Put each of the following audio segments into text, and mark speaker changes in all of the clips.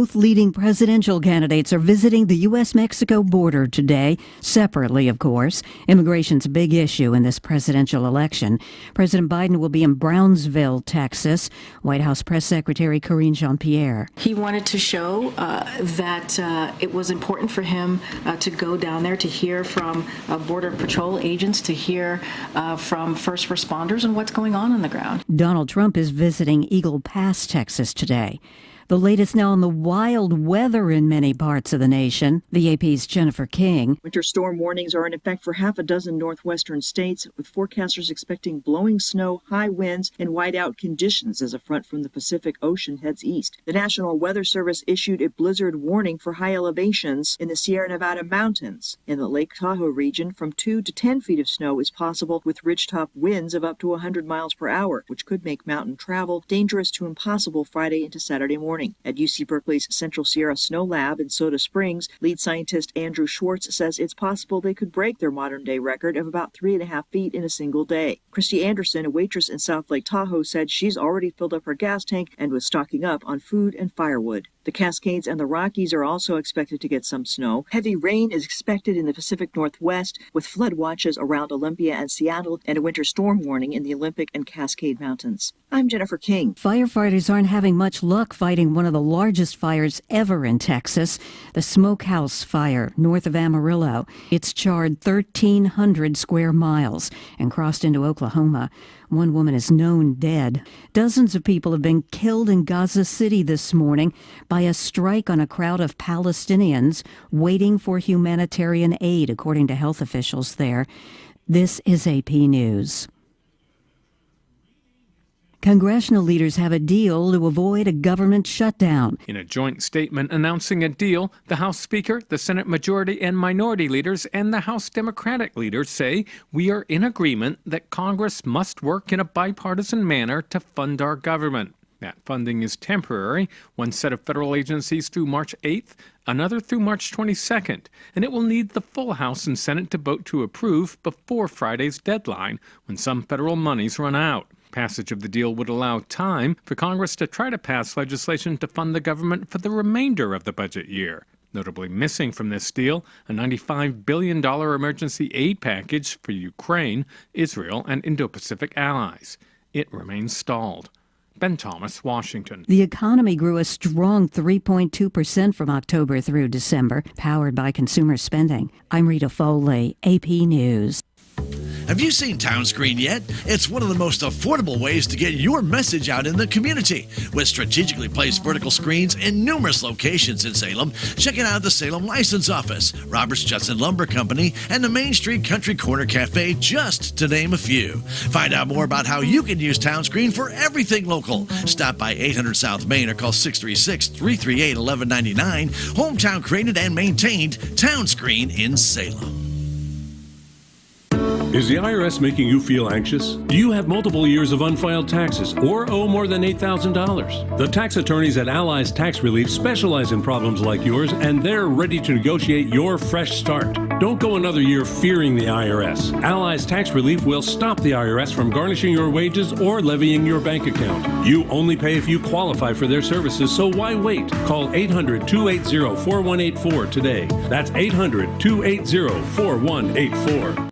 Speaker 1: Both leading presidential candidates are visiting the U.S.-Mexico border today, separately, of course. Immigration's a big issue in this presidential election. President Biden will be in Brownsville, Texas. White House Press Secretary Karine Jean-Pierre.
Speaker 2: He wanted to show that it was important for him to go down there to hear from Border Patrol agents, to hear from first responders and what's going on the ground.
Speaker 1: Donald Trump is visiting Eagle Pass, Texas today. The latest now on the wild weather in many parts of the nation. The AP's Jennifer King.
Speaker 3: Winter storm warnings are in effect for half a dozen northwestern states, with forecasters expecting blowing snow, high winds, and whiteout conditions as a front from the Pacific Ocean heads east. The National Weather Service issued a blizzard warning for high elevations in the Sierra Nevada mountains. In the Lake Tahoe region, from 2 to 10 feet of snow is possible, with ridgetop winds of up to 100 miles per hour, which could make mountain travel dangerous to impossible Friday into Saturday morning. At UC Berkeley's Central Sierra Snow Lab in Soda Springs, lead scientist Andrew Schwartz says it's possible they could break their modern-day record of about 3.5 feet in a single day. Christy Anderson, a waitress in South Lake Tahoe, said she's already filled up her gas tank and was stocking up on food and firewood. The Cascades and the Rockies are also expected to get some snow. Heavy rain is expected in the Pacific Northwest, with flood watches around Olympia and Seattle and a winter storm warning in the Olympic and Cascade Mountains. I'm Jennifer King.
Speaker 1: Firefighters aren't having much luck fighting one of the largest fires ever in Texas, the Smokehouse Fire north of Amarillo. It's charred 1,300 square miles and crossed into Oklahoma. One woman is known dead. Dozens of people have been killed in Gaza City this morning by a strike on a crowd of Palestinians waiting for humanitarian aid, according to health officials there. This is AP News. Congressional leaders have a deal to avoid a government shutdown.
Speaker 4: In a joint statement announcing a deal, the House Speaker, the Senate Majority and Minority leaders, and the House Democratic leaders say we are in agreement that Congress must work in a bipartisan manner to fund our government. That funding is temporary, one set of federal agencies through March 8th, another through March 22nd, and it will need the full House and Senate to vote to approve before Friday's deadline, when some federal monies run out. Passage of the deal would allow time for Congress to try to pass legislation to fund the government for the remainder of the budget year. Notably missing from this deal, a $95 billion emergency aid package for Ukraine, Israel, and Indo-Pacific allies. It remains stalled. Ben Thomas, Washington.
Speaker 1: The economy grew a strong 3.2% from October through December, powered by consumer spending. I'm Rita Foley, AP News.
Speaker 5: Have you seen Townscreen yet? It's one of the most affordable ways to get your message out in the community. With strategically placed vertical screens in numerous locations in Salem, check it out at the Salem License Office, Roberts Judson Lumber Company, and the Main Street Country Corner Cafe, just to name a few. Find out more about how you can use Townscreen for everything local. Stop by 800 South Main or call 636-338-1199. Hometown created and maintained, Townscreen in Salem.
Speaker 6: Is the IRS making you feel anxious? Do you have multiple years of unfiled taxes or owe more than $8,000? The tax attorneys at Allies Tax Relief specialize in problems like yours, and they're ready to negotiate your fresh start. Don't go another year fearing the IRS. Allies Tax Relief will stop the IRS from garnishing your wages or levying your bank account. You only pay if you qualify for their services, so why wait? Call 800-280-4184 today. That's 800-280-4184.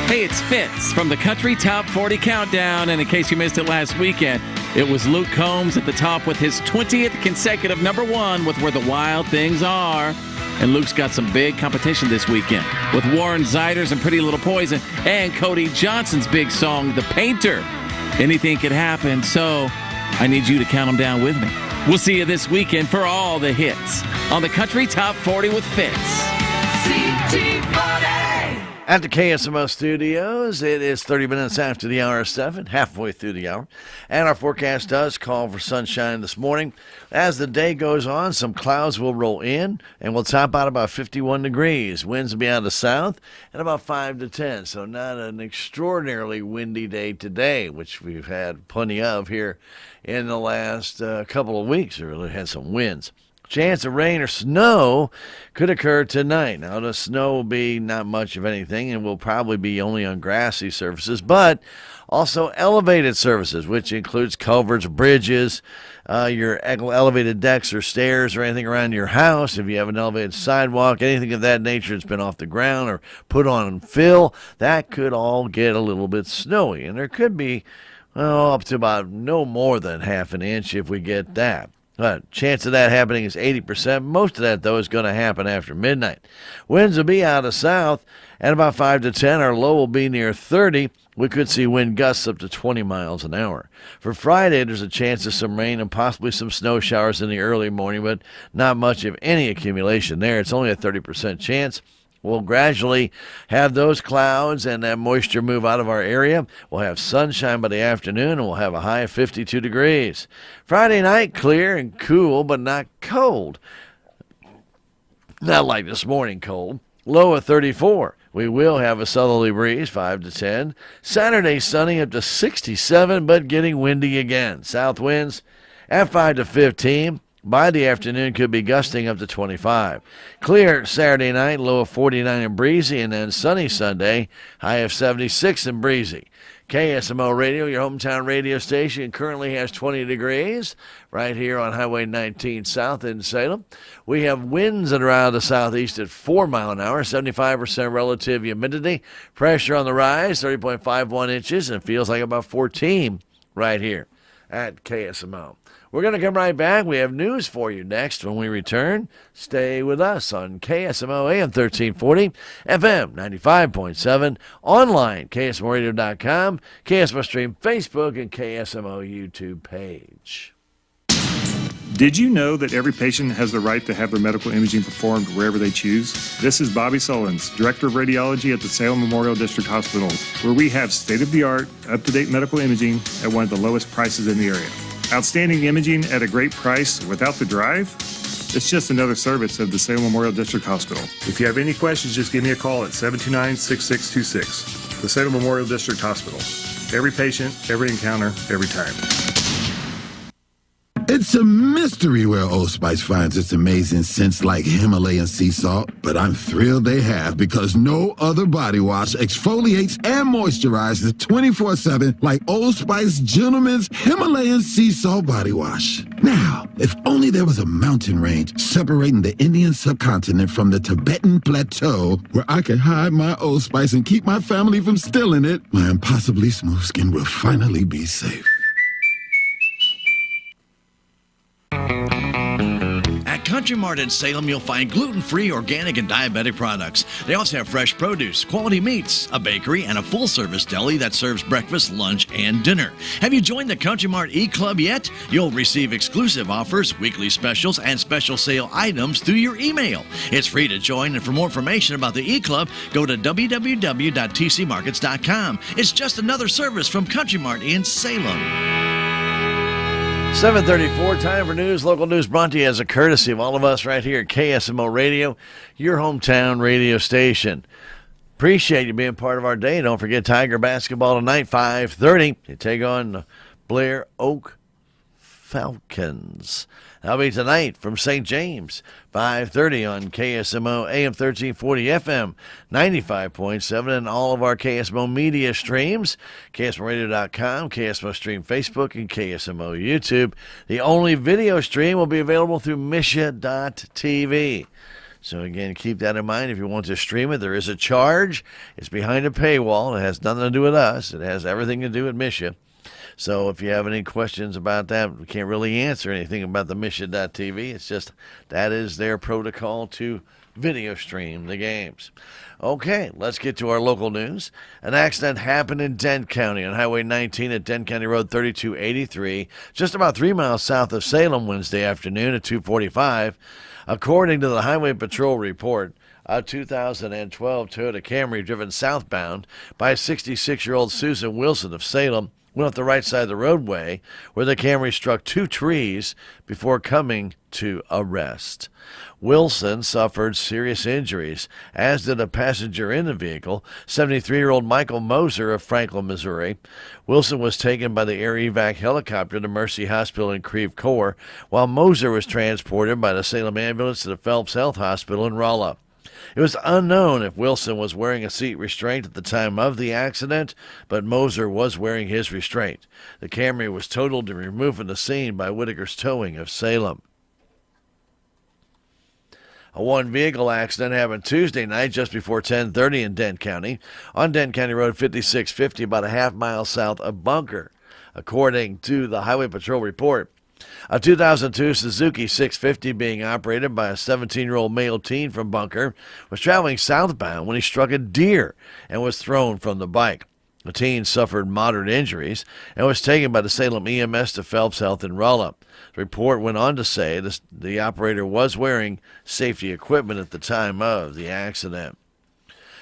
Speaker 7: Hey, it's Fitz from the Country Top 40 Countdown, and in case you missed it last weekend, it was Luke Combs at the top with his 20th consecutive #1 with Where the Wild Things Are. And Luke's got some big competition this weekend with Warren Ziders and Pretty Little Poison and Cody Johnson's big song, The Painter. Anything could happen, so I need you to count them down with me. We'll see you this weekend for all the hits on the Country Top 40 with Fitz. CT40.
Speaker 5: At the KSMO studios, it is 30 minutes after the hour of 7, halfway through the hour. And our forecast does call for sunshine this morning. As the day goes on, some clouds will roll in, and we'll top out about 51 degrees. Winds will be out of the south and about 5 to 10. So not an extraordinarily windy day today, which we've had plenty of here in the last couple of weeks. We really had some winds. Chance of rain or snow could occur tonight. Now, the snow will be not much of anything and will probably be only on grassy surfaces, but also elevated surfaces, which includes culverts, bridges, your elevated decks or stairs or anything around your house. If you have an elevated sidewalk, anything of that nature that's been off the ground or put on fill, that could all get a little bit snowy. And there could be up to about no more than half an inch if we get that. Chance of that happening is 80%. Most of that, though, is going to happen after midnight. Winds will be out of south at about 5 to 10. Our low will be near 30. We could see wind gusts up to 20 miles an hour. For Friday, there's a chance of some rain and possibly some snow showers in the early morning, but not much of any accumulation there. It's only a 30% chance. We'll gradually have those clouds and that moisture move out of our area. We'll have sunshine by the afternoon, and we'll have a high of 52 degrees. Friday night, clear and cool, but not cold. Not like this morning cold. Low of 34. We will have a southerly breeze, 5 to 10. Saturday, sunny up to 67, but getting windy again. South winds at 5 to 15. By the afternoon, could be gusting up to 25. Clear Saturday night, low of 49 and breezy, and then sunny Sunday, high of 76 and breezy. KSMO Radio, your hometown radio station, currently has 20 degrees right here on Highway 19 South in Salem. We have winds that are out of the southeast at 4 miles an hour, 75% relative humidity. Pressure on the rise, 30.51 inches, and it feels like about 14 right here at KSMO. We're going to come right back. We have news for you next when we return. Stay with us on KSMO AM 1340, FM 95.7, online, KSMOradio.com, KSMO Stream Facebook, and KSMO YouTube page.
Speaker 8: Did you know that every patient has the right to have their medical imaging performed wherever they choose? This is Bobby Sullins, Director of Radiology at the Salem Memorial District Hospital, where we have state-of-the-art, up-to-date medical imaging at one of the lowest prices in the area. Outstanding imaging at a great price without the drive? It's just another service of the Salem Memorial District Hospital. If you have any questions, just give me a call at 729-6626. The Salem Memorial District Hospital. Every patient, every encounter, every time.
Speaker 9: It's a mystery where Old Spice finds its amazing scents like Himalayan sea salt, but I'm thrilled they have because no other body wash exfoliates and moisturizes 24/7 like Old Spice Gentleman's Himalayan sea salt body wash. Now, if only there was a mountain range separating the Indian subcontinent from the Tibetan plateau where I could hide my Old Spice and keep my family from stealing it, my impossibly smooth skin will finally be safe.
Speaker 5: At Country Mart in Salem, you'll find gluten-free, organic, and diabetic products. They also have fresh produce, quality meats, a bakery, and a full-service deli that serves breakfast, lunch, and dinner. Have you joined the Country Mart e-Club yet? You'll receive exclusive offers, weekly specials, and special sale items through your email. It's free to join, and for more information about the e-Club, go to www.tcmarkets.com. It's just another service from Country Mart in Salem. 7:34, time for news. Local news brought to you as a courtesy of all of us right here at KSMO Radio, your hometown radio station. Appreciate you being part of our day. Don't forget Tiger basketball tonight, 5:30. They take on the Blair Oak Falcons. That'll be tonight from St. James, 5:30 on KSMO AM 1340 FM 95.7 and all of our KSMO media streams, KSMOradio.com, KSMO Stream Facebook, and KSMO YouTube. The only video stream will be available through Misha.tv. So again, keep that in mind. If you want to stream it, there is a charge. It's behind a paywall. It has nothing to do with us. It has everything to do with Misha. So if you have any questions about that, we can't really answer anything about the Mission.tv. It's just that is their protocol to video stream the games. Okay, let's get to our local news. An accident happened in Dent County on Highway 19 at Dent County Road 3283, just about 3 miles south of Salem Wednesday afternoon at 2:45. According to the Highway Patrol report, a 2012 Toyota Camry driven southbound by 66-year-old Susan Wilson of Salem went off the right side of the roadway where the Camry struck two trees before coming to a rest. Wilson suffered serious injuries, as did a passenger in the vehicle, 73-year-old Michael Moser of Franklin, Missouri. Wilson was taken by the air evac helicopter to Mercy Hospital in Creve Coeur, while Moser was transported by the Salem ambulance to the Phelps Health Hospital in Rolla. It was unknown if Wilson was wearing a seat restraint at the time of the accident, but Moser was wearing his restraint. The Camry was totaled and removed from the scene by Whitaker's Towing of Salem. A one-vehicle accident happened Tuesday night just before 10:30 in Dent County, on Dent County Road 5650, about a half-mile south of Bunker, according to the Highway Patrol report. A 2002 Suzuki 650 being operated by a 17-year-old male teen from Bunker was traveling southbound when he struck a deer and was thrown from the bike. The teen suffered moderate injuries and was taken by the Salem EMS to Phelps Health in Rolla. The report went on to say the operator was wearing safety equipment at the time of the accident.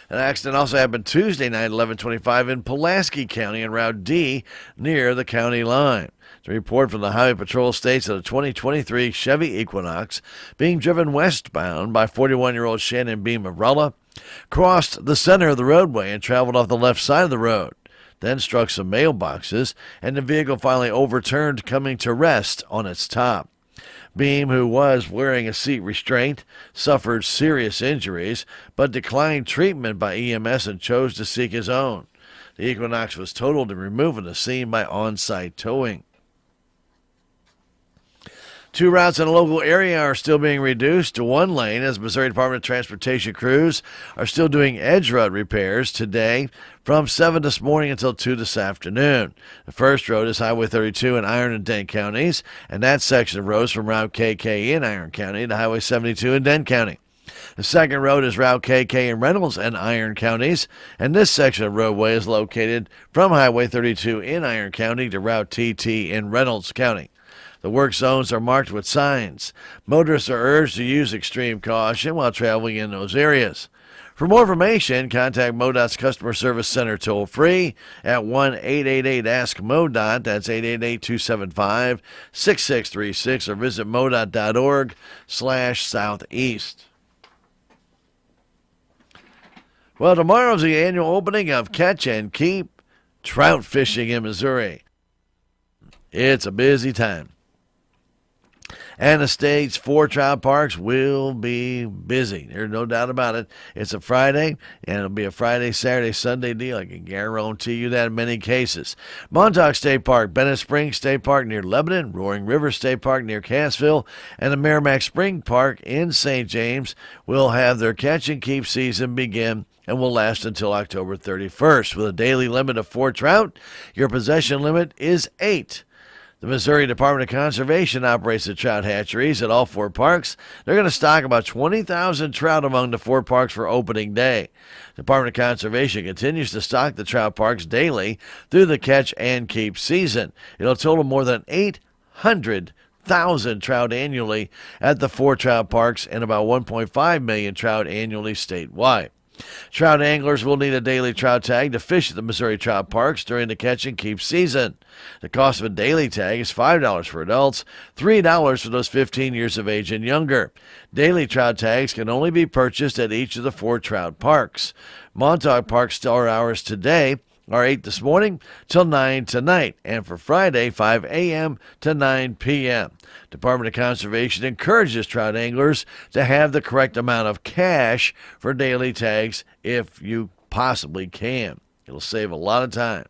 Speaker 5: An accident also happened Tuesday night, 11:25, in Pulaski County on Route D near the county line. The report from the Highway Patrol states that a 2023 Chevy Equinox being driven westbound by 41-year-old Shannon Beam of Rolla crossed the center of the roadway and traveled off the left side of the road, then struck some mailboxes, and the vehicle finally overturned, coming to rest on its top. Beam, who was wearing a seat restraint, suffered serious injuries, but declined treatment by EMS and chose to seek his own. The Equinox was totaled and removed from the scene by on-site towing. Two routes in the local area are still being reduced to one lane as Missouri Department of Transportation crews are still doing edge road repairs today from 7 this morning until 2 this afternoon. The first road is Highway 32 in Iron and Dent counties, and that section of roads from Route KK in Iron County to Highway 72 in Dent County. The second road is Route KK in Reynolds and Iron counties, and this section of roadway is located from Highway 32 in Iron County to Route TT in Reynolds County. The work zones are marked with signs. Motorists are urged to use extreme caution while traveling in those areas. For more information, contact MoDOT's Customer Service Center toll-free at 1-888-ASK-MoDOT. That's 888-275-6636, or visit modot.org/southeast. Well, tomorrow's the annual opening of Catch and Keep trout fishing in Missouri. It's a busy time. And the state's 4 trout parks will be busy. There's no doubt about it. It's a Friday, and it'll be a Friday, Saturday, Sunday deal. I can guarantee you that in many cases. Montauk State Park, Bennett Springs State Park near Lebanon, Roaring River State Park near Cassville, and the Merrimack Spring Park in St. James will have their catch and keep season begin and will last until October 31st. With a daily limit of 4 trout, your possession limit is 8. The Missouri Department of Conservation operates the trout hatcheries at all 4 parks. They're going to stock about 20,000 trout among the 4 parks for opening day. The Department of Conservation continues to stock the trout parks daily through the catch and keep season. It'll total more than 800,000 trout annually at the 4 trout parks and about 1.5 million trout annually statewide. Trout anglers will need a daily trout tag to fish at the Missouri trout parks during the catch and keep season. The cost of a daily tag is $5 for adults, $3 for those 15 years of age and younger. Daily trout tags can only be purchased at each of the 4 trout parks. Montauk Park store hours today are 8 this morning till 9 tonight, and for Friday, 5 a.m. to 9 p.m. Department of Conservation encourages trout anglers to have the correct amount of cash for daily tags if you possibly can. It'll save a lot of time.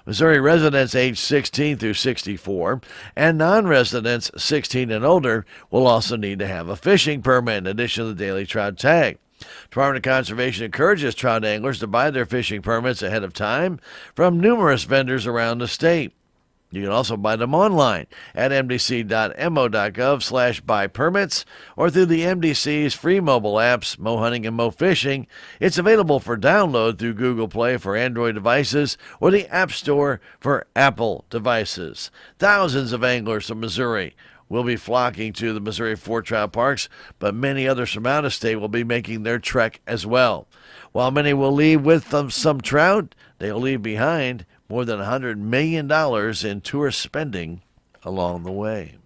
Speaker 5: Missouri residents aged 16 through 64 and non-residents 16 and older will also need to have a fishing permit in addition to the daily trout tag. Department of Conservation encourages trout anglers to buy their fishing permits ahead of time from numerous vendors around the state. You can also buy them online at mdc.mo.gov/buy permits or through the MDC's free mobile apps, Mo Hunting and Mo Fishing. It's available for download through Google Play for Android devices or the App Store for Apple devices. Thousands of anglers from Missouri will be flocking to the Missouri 4 trout parks, but many others from out of state will be making their trek as well. While many will leave with them some trout, they'll leave behind more than $100 million in tourist spending along the way.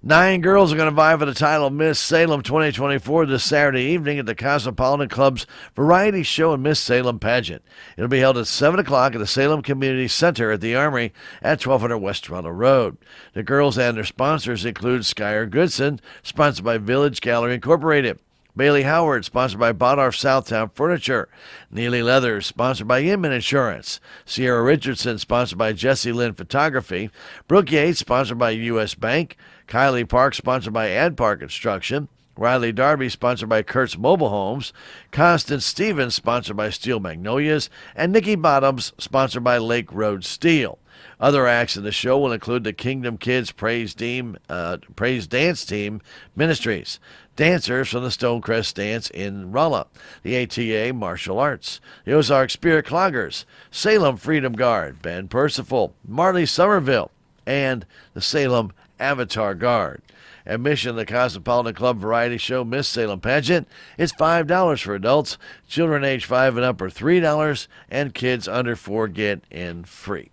Speaker 5: 9 girls are going to vie for the title of Miss Salem 2024 this Saturday evening at the Cosmopolitan Club's Variety Show and Miss Salem Pageant. It'll be held at 7 o'clock at the Salem Community Center at the Armory at 1200 West Toronto Road. The girls and their sponsors include Skyer Goodson, sponsored by Village Gallery Incorporated. Bailey Howard, sponsored by Bodorf Southtown Furniture. Neely Leathers, sponsored by Inman Insurance. Sierra Richardson, sponsored by Jesse Lynn Photography. Brooke Yates, sponsored by U.S. Bank. Kylie Park, sponsored by AdPark Construction. Riley Darby, sponsored by Kurtz Mobile Homes. Constance Stevens, sponsored by Steel Magnolias. And Nikki Bottoms, sponsored by Lake Road Steel. Other acts in the show will include the Kingdom Kids Praise Dance Team Ministries, dancers from the Stonecrest Dance in Rolla, the ATA Martial Arts, the Ozark Spirit Cloggers, Salem Freedom Guard, Ben Percival, Marley Somerville, and the Salem Avatar Guard. Admission to the Cosmopolitan Club Variety Show Miss Salem Pageant is $5 for adults. Children age 5 and up are $3, and kids under 4 get in free.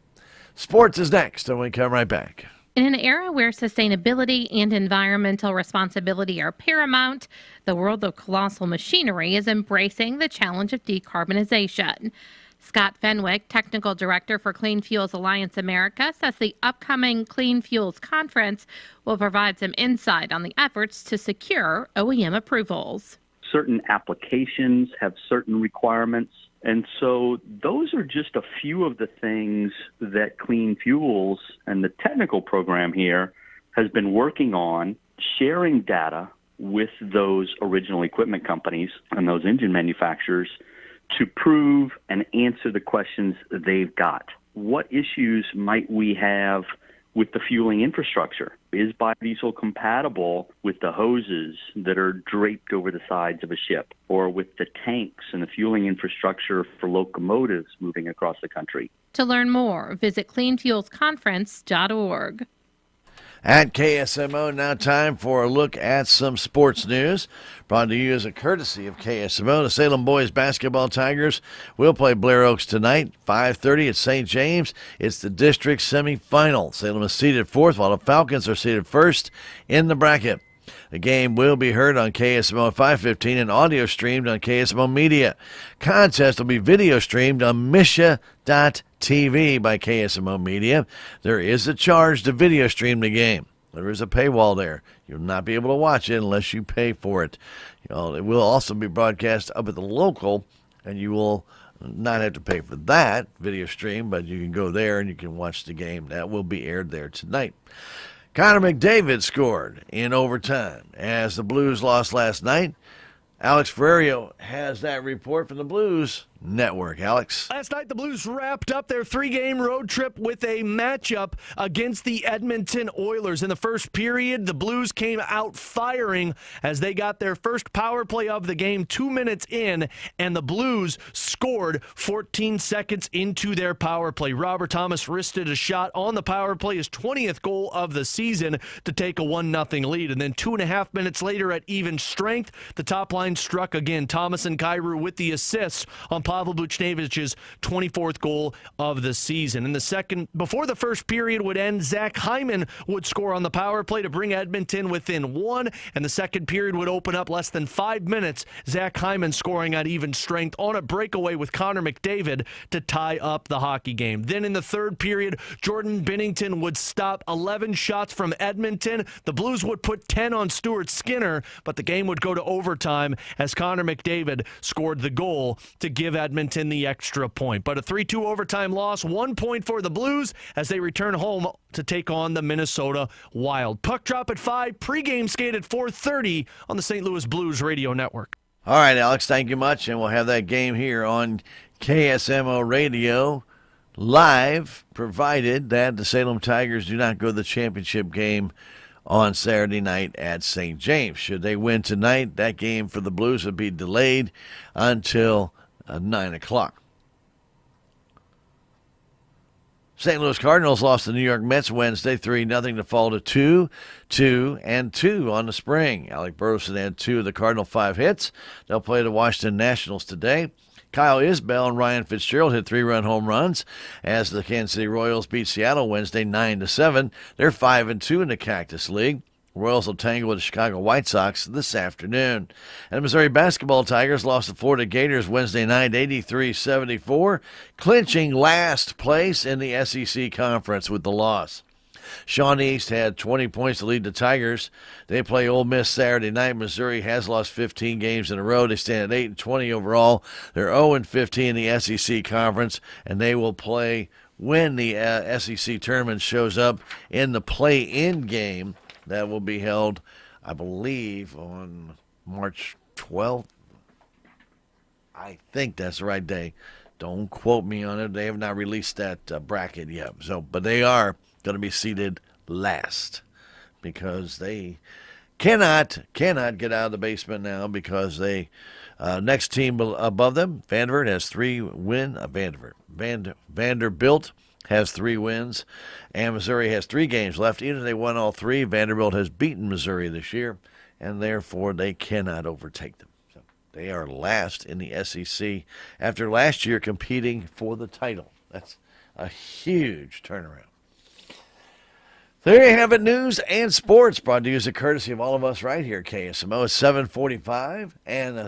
Speaker 5: Sports is next, and we come right back.
Speaker 10: In an era where sustainability and environmental responsibility are paramount, the world of colossal machinery is embracing the challenge of decarbonization. Scott Fenwick, Technical Director for Clean Fuels Alliance America, says the upcoming Clean Fuels Conference will provide some insight on the efforts to secure OEM approvals.
Speaker 11: Certain applications have certain requirements. And so those are just a few of the things that Clean Fuels and the technical program here has been working on, sharing data with those original equipment companies and those engine manufacturers to prove and answer the questions they've got. What issues might we have with the fueling infrastructure? Is biodiesel compatible with the hoses that are draped over the sides of a ship, or with the tanks and the fueling infrastructure for locomotives moving across the country?
Speaker 10: To learn more, visit cleanfuelsconference.org.
Speaker 5: At KSMO, now time for a look at some sports news. Brought to you as a courtesy of KSMO. The Salem Boys Basketball Tigers will play Blair Oaks tonight, 5:30 at St. James. It's the district semifinal. Salem is seeded 4th, while the Falcons are seeded 1st in the bracket. The game will be heard on KSMO at 5:15 and audio streamed on KSMO Media. Contest will be video streamed on Misha.TV by KSMO Media. There is a charge to video stream the game. There is a paywall there. You'll not be able to watch it unless you pay for it. It will also be broadcast up at the local, and you will not have to pay for that video stream, but you can go there and you can watch the game. That will be aired there tonight. Connor McDavid scored in overtime as the Blues lost last night. Alex Ferrario has that report from the Blues Network. Alex.
Speaker 12: Last night, the Blues wrapped up their 3-game road trip with a matchup against the Edmonton Oilers. In the first period, the Blues came out firing as they got their first power play of the game 2 minutes in, and the Blues scored 14 seconds into their power play. Robert Thomas wristed a shot on the power play, his 20th goal of the season, to take a 1-0 lead. And then 2.5 minutes later at even strength, the top line struck again. Thomas and Kyrou with the assists on Pavel Buchnevich's 24th goal of the season. In the second, before the first period would end, Zach Hyman would score on the power play to bring Edmonton within 1, and the second period would open up less than 5 minutes. Zach Hyman scoring on even strength on a breakaway with Connor McDavid to tie up the hockey game. Then in the third period, Jordan Binnington would stop 11 shots from Edmonton. The Blues would put 10 on Stuart Skinner, but the game would go to overtime as Connor McDavid scored the goal to give Edmonton the extra point. But a 3-2 overtime loss, 1 point for the Blues as they return home to take on the Minnesota Wild. Puck drop at 5, pregame skate at 4:30 on the St. Louis Blues Radio Network.
Speaker 5: All right, Alex, thank you much, and we'll have that game here on KSMO Radio live, provided that the Salem Tigers do not go to the championship game on Saturday night at St. James. Should they win tonight, that game for the Blues would be delayed until 9 o'clock. St. Louis Cardinals lost to the New York Mets Wednesday 3-0 to fall to 2-2 on the spring. Alec Burleson had 2 of the Cardinal 5 hits. They'll play the Washington Nationals today. Kyle Isbell and Ryan Fitzgerald hit 3-run home runs as the Kansas City Royals beat Seattle Wednesday 9-7. They're 5-2 in the Cactus League. Royals will tangle with the Chicago White Sox this afternoon. And the Missouri basketball Tigers lost to Florida Gators Wednesday night 83-74, clinching last place in the SEC Conference with the loss. Sean East had 20 points to lead the Tigers. They play Ole Miss Saturday night. Missouri has lost 15 games in a row. They stand at 8-20 overall. They're 0-15 in the SEC Conference, and they will play when the SEC tournament shows up in the play-in game. That will be held, I believe, on March 12th. I think that's the right day. Don't quote me on it. They have not released that bracket yet. But they are going to be seated last because they cannot get out of the basement now because they next team above them, Vanderbilt has 3 wins. Vanderbilt has 3 wins, and Missouri has 3 games left. Even if they won all 3, Vanderbilt has beaten Missouri this year, and therefore they cannot overtake them. So they are last in the SEC after last year competing for the title. That's a huge turnaround. There you have it, news and sports brought to you as a courtesy of all of us right here at KSMO. It's 7:45, and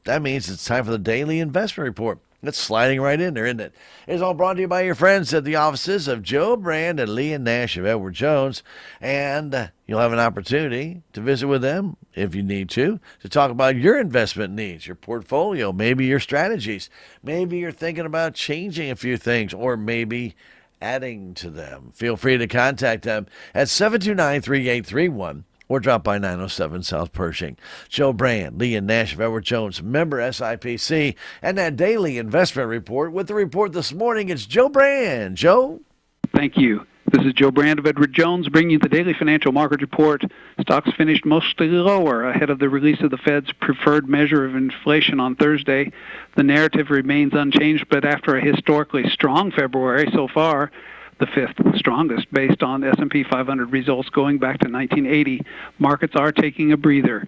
Speaker 5: that means it's time for the Daily Investment Report. It's sliding right in there, isn't it? It's all brought to you by your friends at the offices of Joe Brand and Leah Nash of Edward Jones. And you'll have an opportunity to visit with them, if you need to talk about your investment needs, your portfolio, maybe your strategies. Maybe you're thinking about changing a few things, or maybe adding to them. Feel free to contact them at 729-3831. Or drop by 907 South Pershing. Joe Brand, Leah Nash of Edward Jones, member SIPC, and that daily investment report. With the report this morning, it's Joe Brand. Joe?
Speaker 13: Thank you. This is Joe Brand of Edward Jones bringing you the daily financial market report. Stocks finished mostly lower ahead of the release of the Fed's preferred measure of inflation on Thursday. The narrative remains unchanged, but after a historically strong February so far, the 5th strongest based on S&P 500 results going back to 1980, markets are taking a breather.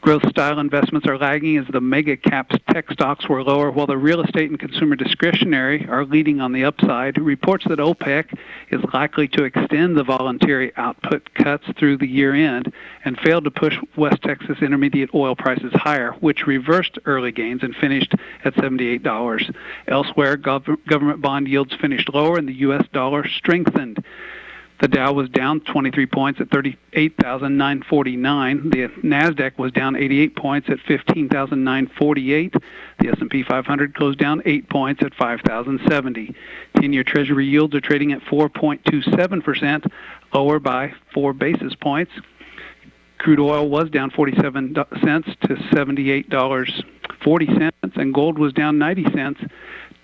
Speaker 13: Growth-style investments are lagging as the mega-caps tech stocks were lower, while the real estate and consumer discretionary are leading on the upside. Reports that OPEC is likely to extend the voluntary output cuts through the year-end and failed to push West Texas intermediate oil prices higher, which reversed early gains and finished at $78. Elsewhere, government bond yields finished lower and the U.S. dollar strengthened. The Dow was down 23 points at 38,949. The Nasdaq was down 88 points at 15,948. The S&P 500 closed down 8 points at 5,070. 10-year Treasury yields are trading at 4.27%, lower by 4 basis points. Crude oil was down 47 cents to $78.40, and gold was down 90 cents,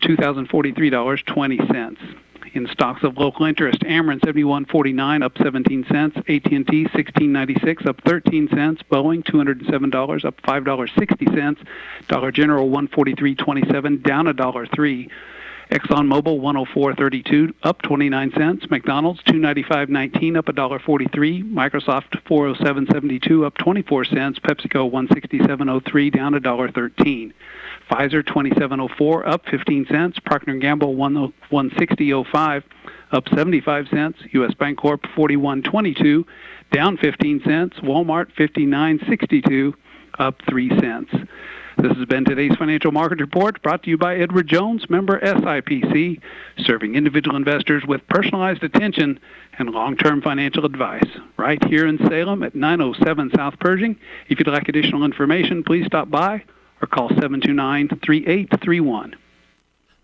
Speaker 13: $2,043.20. In stocks of local interest, Ameren 71.49 up 17 cents, AT&T 16.96 up 13 cents, Boeing $207 up $5.60, Dollar General 143.27 down $1.03. ExxonMobil 104.32 up 29 cents, McDonald's 295.19 up $1.43, Microsoft 407.72 up 24 cents, PepsiCo 167.03 down $1.13. Pfizer 27.04 up 15 cents, Procter & Gamble 160.05 up 75 cents, U.S. Bancorp 41.22 down 15 cents, Walmart 59.62 up 3 cents. This has been today's financial market report brought to you by Edward Jones, member SIPC, serving individual investors with personalized attention and long-term financial advice. Right here in Salem at 907 South Pershing. If you'd like additional information, please stop by or call 729-3831.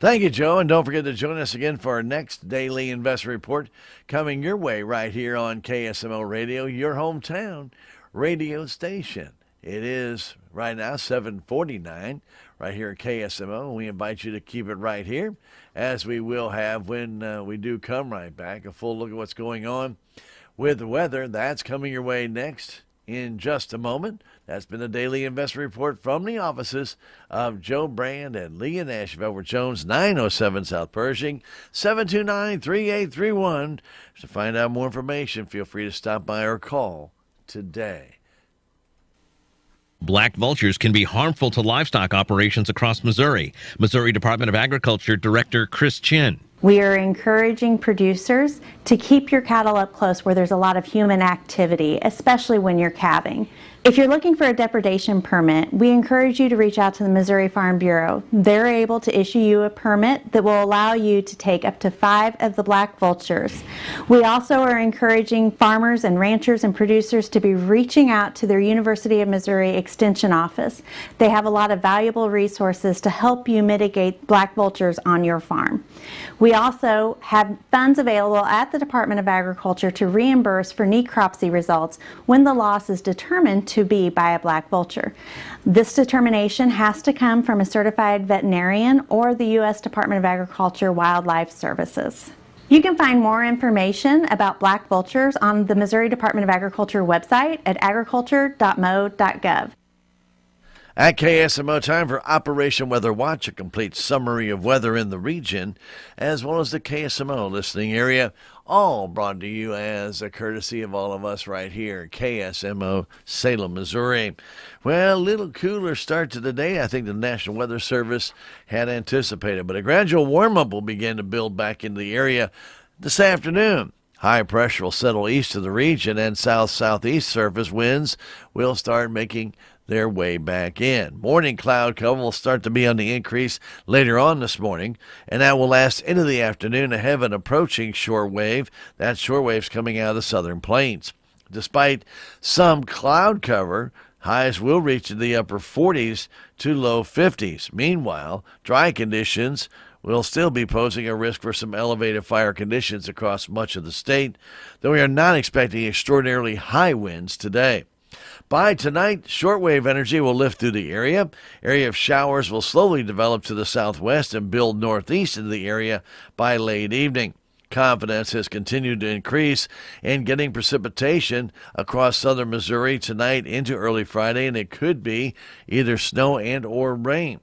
Speaker 5: Thank you, Joe, and don't forget to join us again for our next daily investment report coming your way right here on KSMO Radio, your hometown radio station. It is right now 7:49 right here at KSMO. We invite you to keep it right here, as we will have when we do come right back. A full look at what's going on with the weather. That's coming your way next in just a moment. That's been the Daily Investment Report from the offices of Joe Brand and Leah Nash of Edward Jones, 907 South Pershing, 729-3831. To find out more information, feel free to stop by or call today.
Speaker 14: Black vultures can be harmful to livestock operations across Missouri. Missouri Department of Agriculture Director Chris Chin.
Speaker 15: We are encouraging producers to keep your cattle up close where there's a lot of human activity, especially when you're calving. If you're looking for a depredation permit, we encourage you to reach out to the Missouri Farm Bureau. They're able to issue you a permit that will allow you to take up to 5 of the black vultures. We also are encouraging farmers and ranchers and producers to be reaching out to their University of Missouri Extension office. They have a lot of valuable resources to help you mitigate black vultures on your farm. We also have funds available at the Department of Agriculture to reimburse for necropsy results when the loss is determined to be by a black vulture. This determination has to come from a certified veterinarian or the U.S. Department of Agriculture Wildlife Services. You can find more information about black vultures on the Missouri Department of Agriculture website at agriculture.mo.gov.
Speaker 5: At KSMO, time for Operation Weather Watch, a complete summary of weather in the region, as well as the KSMO listening area, all brought to you as a courtesy of all of us right here, KSMO, Salem, Missouri. Well, a little cooler start to the day, I think the National Weather Service had anticipated, but a gradual warm-up will begin to build back into the area this afternoon. High pressure will settle east of the region, and south-southeast surface winds will start making their way back in. Morning cloud cover will start to be on the increase later on this morning, and that will last into the afternoon ahead of an approaching short wave. That short wave's coming out of the southern plains. Despite some cloud cover, highs will reach in the upper 40s to low 50s. Meanwhile, dry conditions will still be posing a risk for some elevated fire conditions across much of the state, though we are not expecting extraordinarily high winds today. By tonight, shortwave energy will lift through the area. Area of showers will slowly develop to the southwest and build northeast into the area by late evening. Confidence has continued to increase in getting precipitation across southern Missouri tonight into early Friday, and it could be either snow and or rain.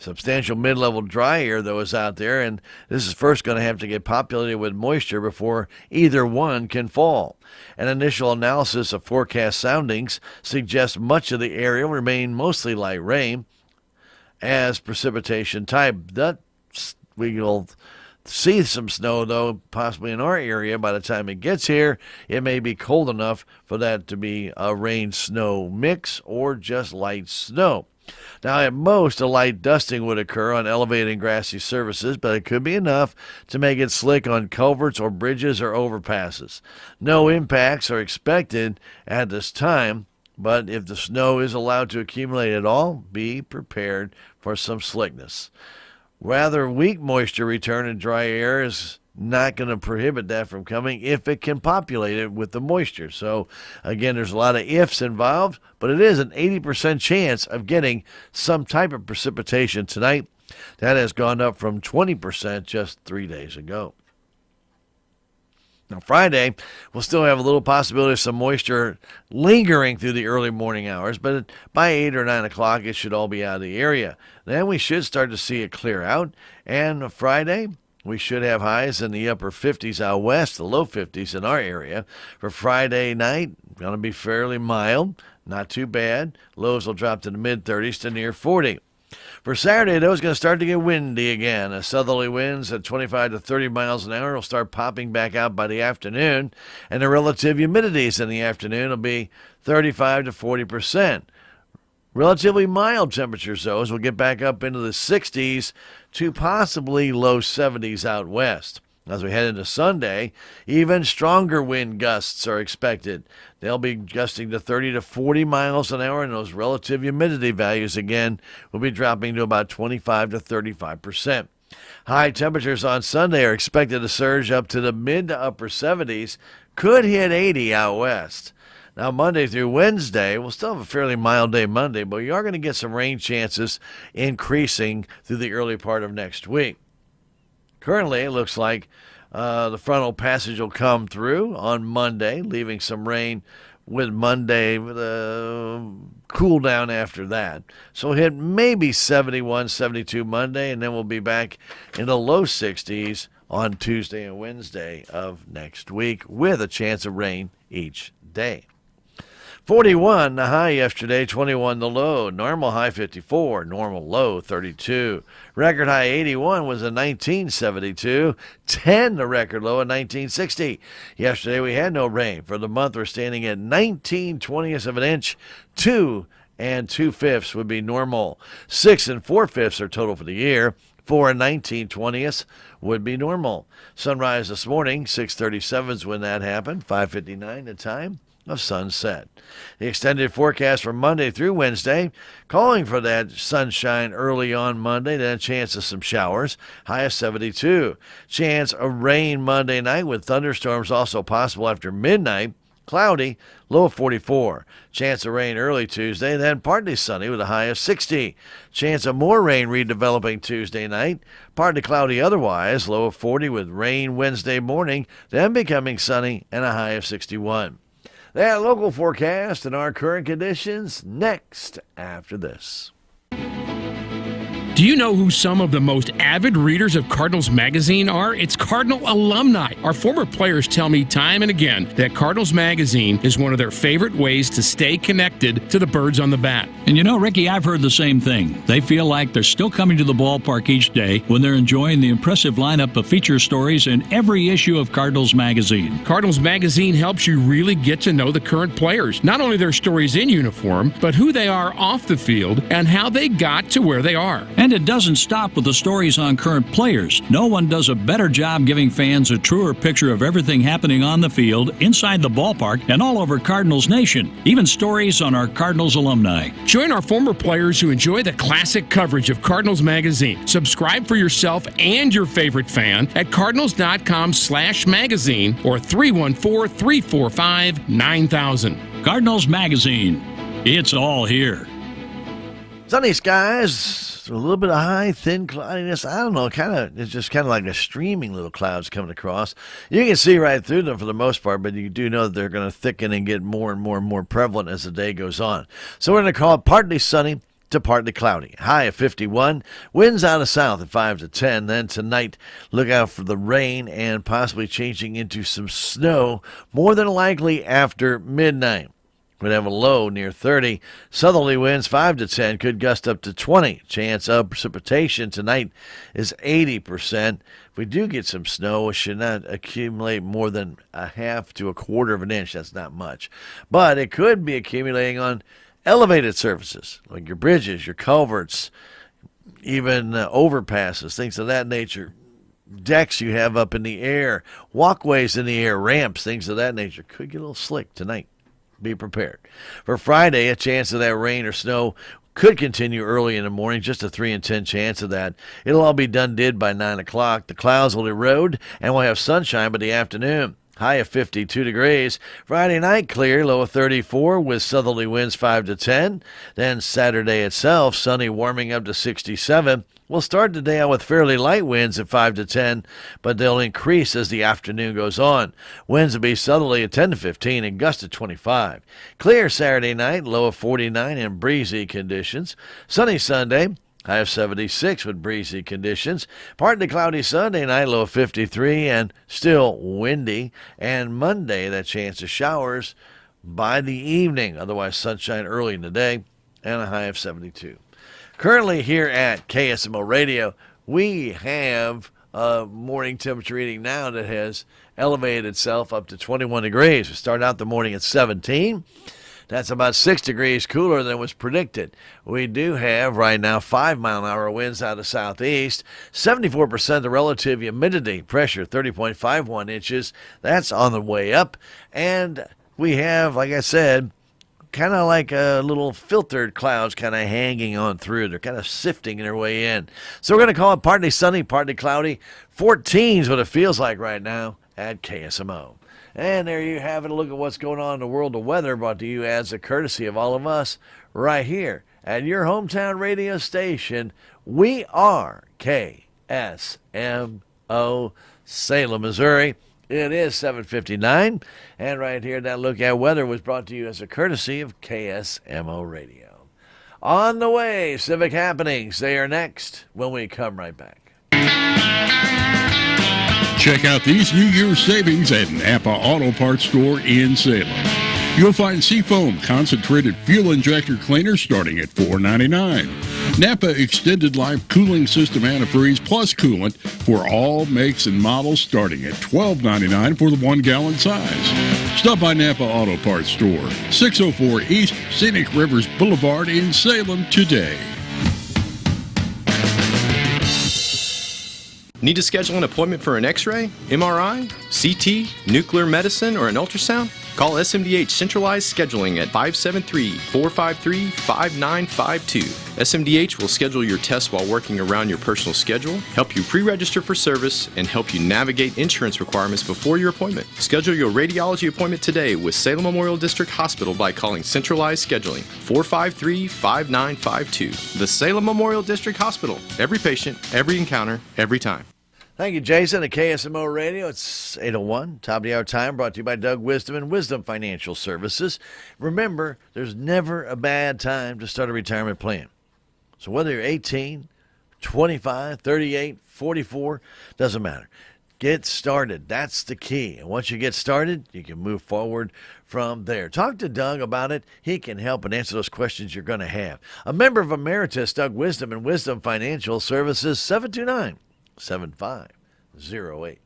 Speaker 5: Substantial mid-level dry air, though, is out there, and this is first going to have to get populated with moisture before either one can fall. An initial analysis of forecast soundings suggests much of the area will remain mostly light rain as precipitation type. We will see some snow, though, possibly in our area. By the time it gets here, it may be cold enough for that to be a rain-snow mix or just light snow. Now, at most, a light dusting would occur on elevated and grassy surfaces, but it could be enough to make it slick on culverts or bridges or overpasses. No impacts are expected at this time, but if the snow is allowed to accumulate at all, be prepared for some slickness. Rather weak moisture return in dry air is not going to prohibit that from coming if it can populate it with the moisture. So, again, there's a lot of ifs involved, but it is an 80% chance of getting some type of precipitation tonight. That has gone up from 20% just 3 days ago. Now, Friday, we'll still have a little possibility of some moisture lingering through the early morning hours, but by 8 or 9 o'clock, it should all be out of the area. Then we should start to see it clear out, and Friday, we should have highs in the upper 50s out west, the low 50s in our area. For Friday night, going to be fairly mild, not too bad. Lows will drop to the mid-30s to near 40. For Saturday, though, it's going to start to get windy again. As southerly winds at 25 to 30 miles an hour will start popping back out by the afternoon, and the relative humidities in the afternoon will be 35 to 40%. Relatively mild temperature zones will get back up into the 60s to possibly low 70s out west. As we head into Sunday, even stronger wind gusts are expected. They'll be gusting to 30 to 40 miles an hour, and those relative humidity values, again, will be dropping to about 25 to 35%. High temperatures on Sunday are expected to surge up to the mid to upper 70s, could hit 80 out west. Now, Monday through Wednesday, we'll still have a fairly mild day Monday, but you are going to get some rain chances increasing through the early part of next week. Currently, it looks like the frontal passage will come through on Monday, leaving some rain with Monday with a cool down after that. So hit maybe 71, 72 Monday, and then we'll be back in the low 60s on Tuesday and Wednesday of next week with a chance of rain each day.
Speaker 16: 41 the high yesterday, 21 the low. Normal high 54, normal low 32. Record high 81 was in 1972, 10 the record low in 1960. Yesterday we had no rain. For the month we're standing at 19/20ths of an inch. 2 2/5 would be normal. 6 4/5 are total for the year. 4 19/20ths would be normal. Sunrise this morning, 6:37 is when that happened, 5:59 the time of sunset. The extended forecast for Monday through Wednesday, calling for that sunshine early on Monday, then a chance of some showers, high of 72. Chance of rain Monday night with thunderstorms also possible after midnight, cloudy, low of 44. Chance of rain early Tuesday, then partly sunny with a high of 60. Chance of more rain redeveloping Tuesday night, partly cloudy otherwise, low of 40 with rain Wednesday morning, then becoming sunny and a high of 61. That local forecast and our current conditions next after this.
Speaker 17: Do you know who some of the most avid readers of Cardinals Magazine are? It's Cardinal alumni. Our former players tell me time and again that Cardinals Magazine is one of their favorite ways to stay connected to the birds on the bat.
Speaker 18: And you know, Ricky, I've heard the same thing. They feel like they're still coming to the ballpark each day when they're enjoying the impressive lineup of feature stories in every issue of Cardinals Magazine.
Speaker 17: Cardinals Magazine helps you really get to know the current players, not only their stories in uniform, but who they are off the field and how they got to where they are.
Speaker 18: And it doesn't stop with the stories on current players. No one does a better job giving fans a truer picture of everything happening on the field, inside the ballpark, and all over Cardinals Nation. Even stories on our Cardinals alumni.
Speaker 17: Join our former players who enjoy the classic coverage of Cardinals Magazine. Subscribe for yourself and your favorite fan at cardinals.com/magazine or 314-345-9000.
Speaker 18: Cardinals Magazine. It's all here.
Speaker 16: Sunny skies, a little bit of high, thin cloudiness. I don't know, it's just kind of like a streaming little clouds coming across. You can see right through them for the most part, but you do know that they're going to thicken and get more and more and more prevalent as the day goes on. So we're going to call it partly sunny to partly cloudy. High of 51. Winds out of south at 5 to 10. Then tonight, look out for the rain and possibly changing into some snow, more than likely after midnight. We'd have a low near 30. Southerly winds 5 to 10, could gust up to 20. Chance of precipitation tonight is 80%. If we do get some snow, it should not accumulate more than a half to a quarter of an inch. That's not much. But it could be accumulating on elevated surfaces, like your bridges, your culverts, even overpasses, things of that nature. Decks you have up in the air, walkways in the air, ramps, things of that nature. Could get a little slick tonight. Be prepared. For Friday, a chance of that rain or snow could continue early in the morning, just a 3 in 10 chance of that. It'll all be did by 9 o'clock. The clouds will erode, and we'll have sunshine by the afternoon. High of 52 degrees. Friday night, clear, low of 34 with southerly winds 5 to 10. Then Saturday itself, sunny, warming up to 67. We'll start the day out with fairly light winds at 5 to 10, but they'll increase as the afternoon goes on. Winds will be southerly at 10 to 15 and gust at 25. Clear Saturday night, low of 49 and breezy conditions. Sunny Sunday, high of 76 with breezy conditions. Partly cloudy Sunday night, low of 53 and still windy. And Monday, that chance of showers by the evening. Otherwise, sunshine early in the day and a high of 72. Currently here at KSMO Radio, we have a morning temperature reading now that has elevated itself up to 21 degrees. We started out the morning at 17. That's about 6 degrees cooler than was predicted. We do have right now 5-mile-an-hour winds out of southeast, 74% the relative humidity, pressure 30.51 inches. That's on the way up. And we have, like I said, kind of like a little filtered clouds kind of hanging on through. They're kind of sifting their way in. So we're going to call it partly sunny, partly cloudy. 14 is what it feels like right now at KSMO. And there you have it. A look at what's going on in the world of weather, brought to you as a courtesy of all of us right here at your hometown radio station. We are KSMO Salem, Missouri. It is 7:59, and right here, that look at weather was brought to you as a courtesy of KSMO Radio. On the way, civic happenings. They are next when we come right back.
Speaker 19: Check out these New Year's savings at Napa Auto Parts Store in Salem. You'll find Seafoam concentrated fuel injector cleaner starting at $4.99. Napa Extended Life Cooling System Antifreeze plus coolant for all makes and models starting at $12.99 for the 1 gallon size. Stop by Napa Auto Parts Store, 604 East Scenic Rivers Boulevard in Salem today.
Speaker 20: Need to schedule an appointment for an X-ray, MRI, CT, nuclear medicine, or an ultrasound? Call SMDH Centralized Scheduling at 573-453-5952. SMDH will schedule your tests while working around your personal schedule, help you pre-register for service, and help you navigate insurance requirements before your appointment. Schedule your radiology appointment today with Salem Memorial District Hospital by calling Centralized Scheduling 453-5952. The Salem Memorial District Hospital. Every patient, every encounter, every time.
Speaker 16: Thank you, Jason, at KSMO Radio. It's 8:01, top of the hour time, brought to you by Doug Wisdom and Wisdom Financial Services. Remember, there's never a bad time to start a retirement plan. So whether you're 18, 25, 38, 44, doesn't matter. Get started. That's the key. And once you get started, you can move forward from there. Talk to Doug about it. He can help and answer those questions you're going to have. A member of Emeritus, Doug Wisdom and Wisdom Financial Services, 729-7508.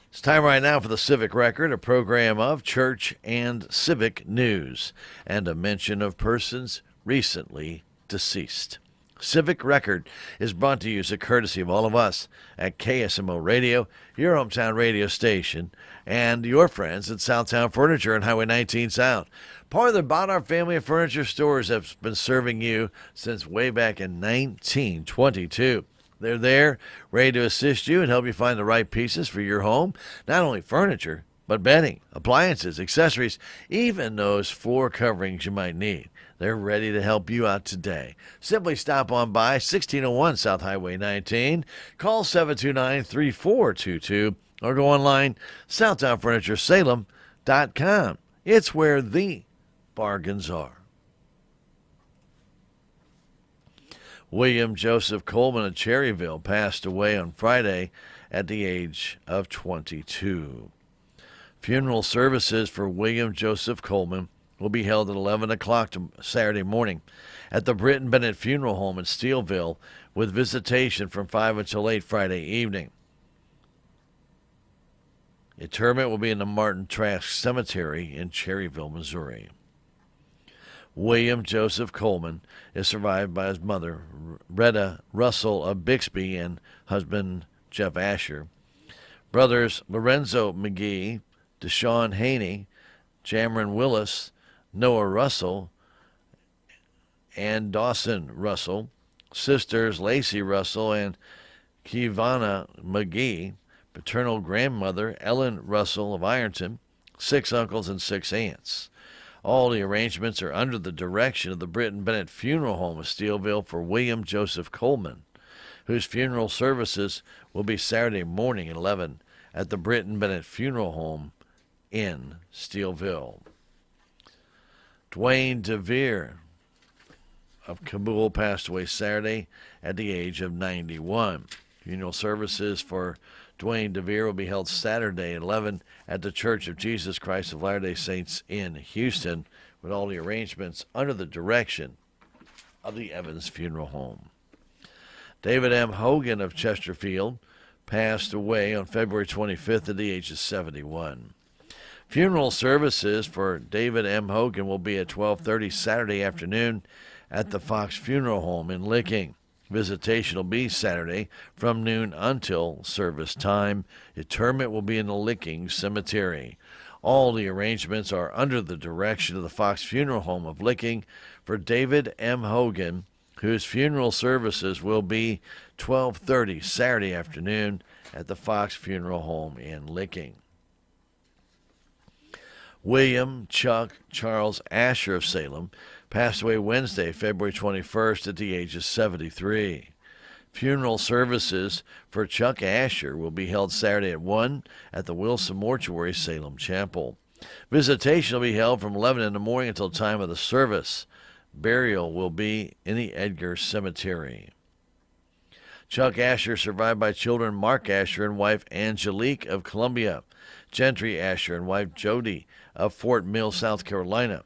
Speaker 16: It's time right now for the Civic Record, a program of church and civic news, and a mention of persons recently deceased. Civic Record is brought to you as a courtesy of all of us at KSMO Radio, your hometown radio station, and your friends at Southtown Furniture on Highway 19 South. Part of the Bonner family of furniture stores have been serving you since way back in 1922. They're there, ready to assist you and help you find the right pieces for your home. Not only furniture, but bedding, appliances, accessories, even those floor coverings you might need. They're ready to help you out today. Simply stop on by 1601 South Highway 19. Call 729-3422 or go online, SouthtownFurnitureSalem.com. It's where the bargains are. William Joseph Coleman of Cherryville passed away on Friday at the age of 22. Funeral services for William Joseph Coleman will be held at 11 o'clock Saturday morning at the Britton Bennett Funeral Home in Steelville, with visitation from 5 until 8 Friday evening. Interment will be in the Martin Trask Cemetery in Cherryville, Missouri. William Joseph Coleman is survived by his mother, Retta Russell of Bixby, and husband, Jeff Asher. Brothers Lorenzo McGee, Deshaun Haney, Jamron Willis, Noah Russell, and Dawson Russell. Sisters Lacey Russell and Kivana McGee. Paternal grandmother Ellen Russell of Ironton. 6 uncles and 6 aunts. All the arrangements are under the direction of the Britton Bennett Funeral Home of Steelville for William Joseph Coleman, whose funeral services will be Saturday morning at 11 at the Britton Bennett Funeral Home in Steelville. Dwayne DeVere of Kabul passed away Saturday at the age of 91. Funeral services for Dwayne DeVere will be held Saturday at 11 at the Church of Jesus Christ of Latter-day Saints in Houston, with all the arrangements under the direction of the Evans Funeral Home. David M. Hogan of Chesterfield passed away on February 25th at the age of 71. Funeral services for David M. Hogan will be at 12:30 Saturday afternoon at the Fox Funeral Home in Licking. Visitation will be Saturday from noon until service time. Interment will be in the Licking Cemetery. All the arrangements are under the direction of the Fox Funeral Home of Licking for David M. Hogan, whose funeral services will be 12:30 Saturday afternoon at the Fox Funeral Home in Licking. William Chuck Charles Asher of Salem passed away Wednesday, February 21st at the age of 73. Funeral services for Chuck Asher will be held Saturday at 1 at the Wilson Mortuary, Salem Chapel. Visitation will be held from 11 in the morning until time of the service. Burial will be in the Edgar Cemetery. Chuck Asher survived by children Mark Asher and wife Angelique of Columbia, Gentry Asher and wife Jody of Fort Mill, South Carolina.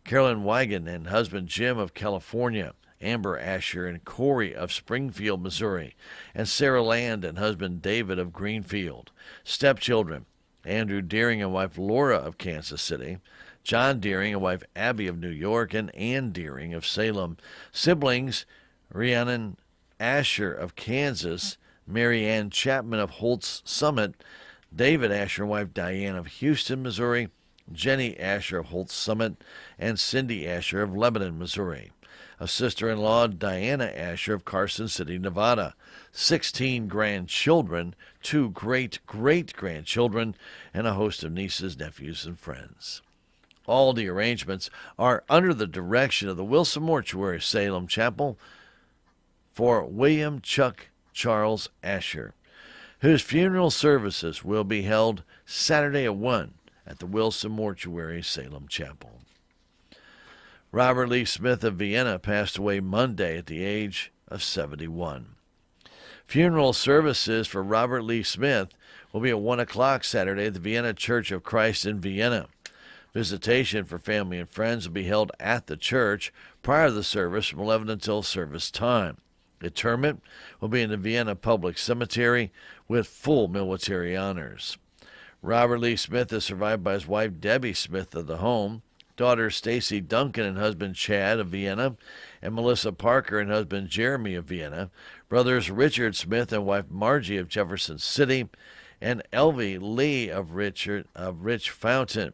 Speaker 16: Carolyn Wigan and husband Jim of California. Amber Asher and Corey of Springfield, Missouri. And Sarah Land and husband David of Greenfield. Stepchildren, Andrew Deering and wife Laura of Kansas City. John Deering and wife Abby of New York, and Ann Deering of Salem. Siblings, Rhiannon Asher of Kansas, Mary Ann Chapman of Holtz Summit, David Asher and wife Diane of Houston, Missouri, Jenny Asher of Holtz Summit, and Cindy Asher of Lebanon, Missouri. A sister-in-law, Diana Asher of Carson City, Nevada. 16 grandchildren, 2 great-great-grandchildren, and a host of nieces, nephews, and friends. All the arrangements are under the direction of the Wilson Mortuary Salem Chapel for William Chuck Charles Asher, whose funeral services will be held Saturday at 1 at the Wilson Mortuary Salem Chapel. Robert Lee Smith of Vienna passed away Monday at the age of 71. Funeral services for Robert Lee Smith will be at 1 o'clock Saturday at the Vienna Church of Christ in Vienna. Visitation for family and friends will be held at the church prior to the service from 11 until service time. Interment will be in the Vienna Public Cemetery with full military honors. Robert Lee Smith is survived by his wife Debbie Smith of the home, daughter Stacy Duncan and husband Chad of Vienna, and Melissa Parker and husband Jeremy of Vienna, brothers Richard Smith and wife Margie of Jefferson City, and Elvie Lee of Rich Fountain.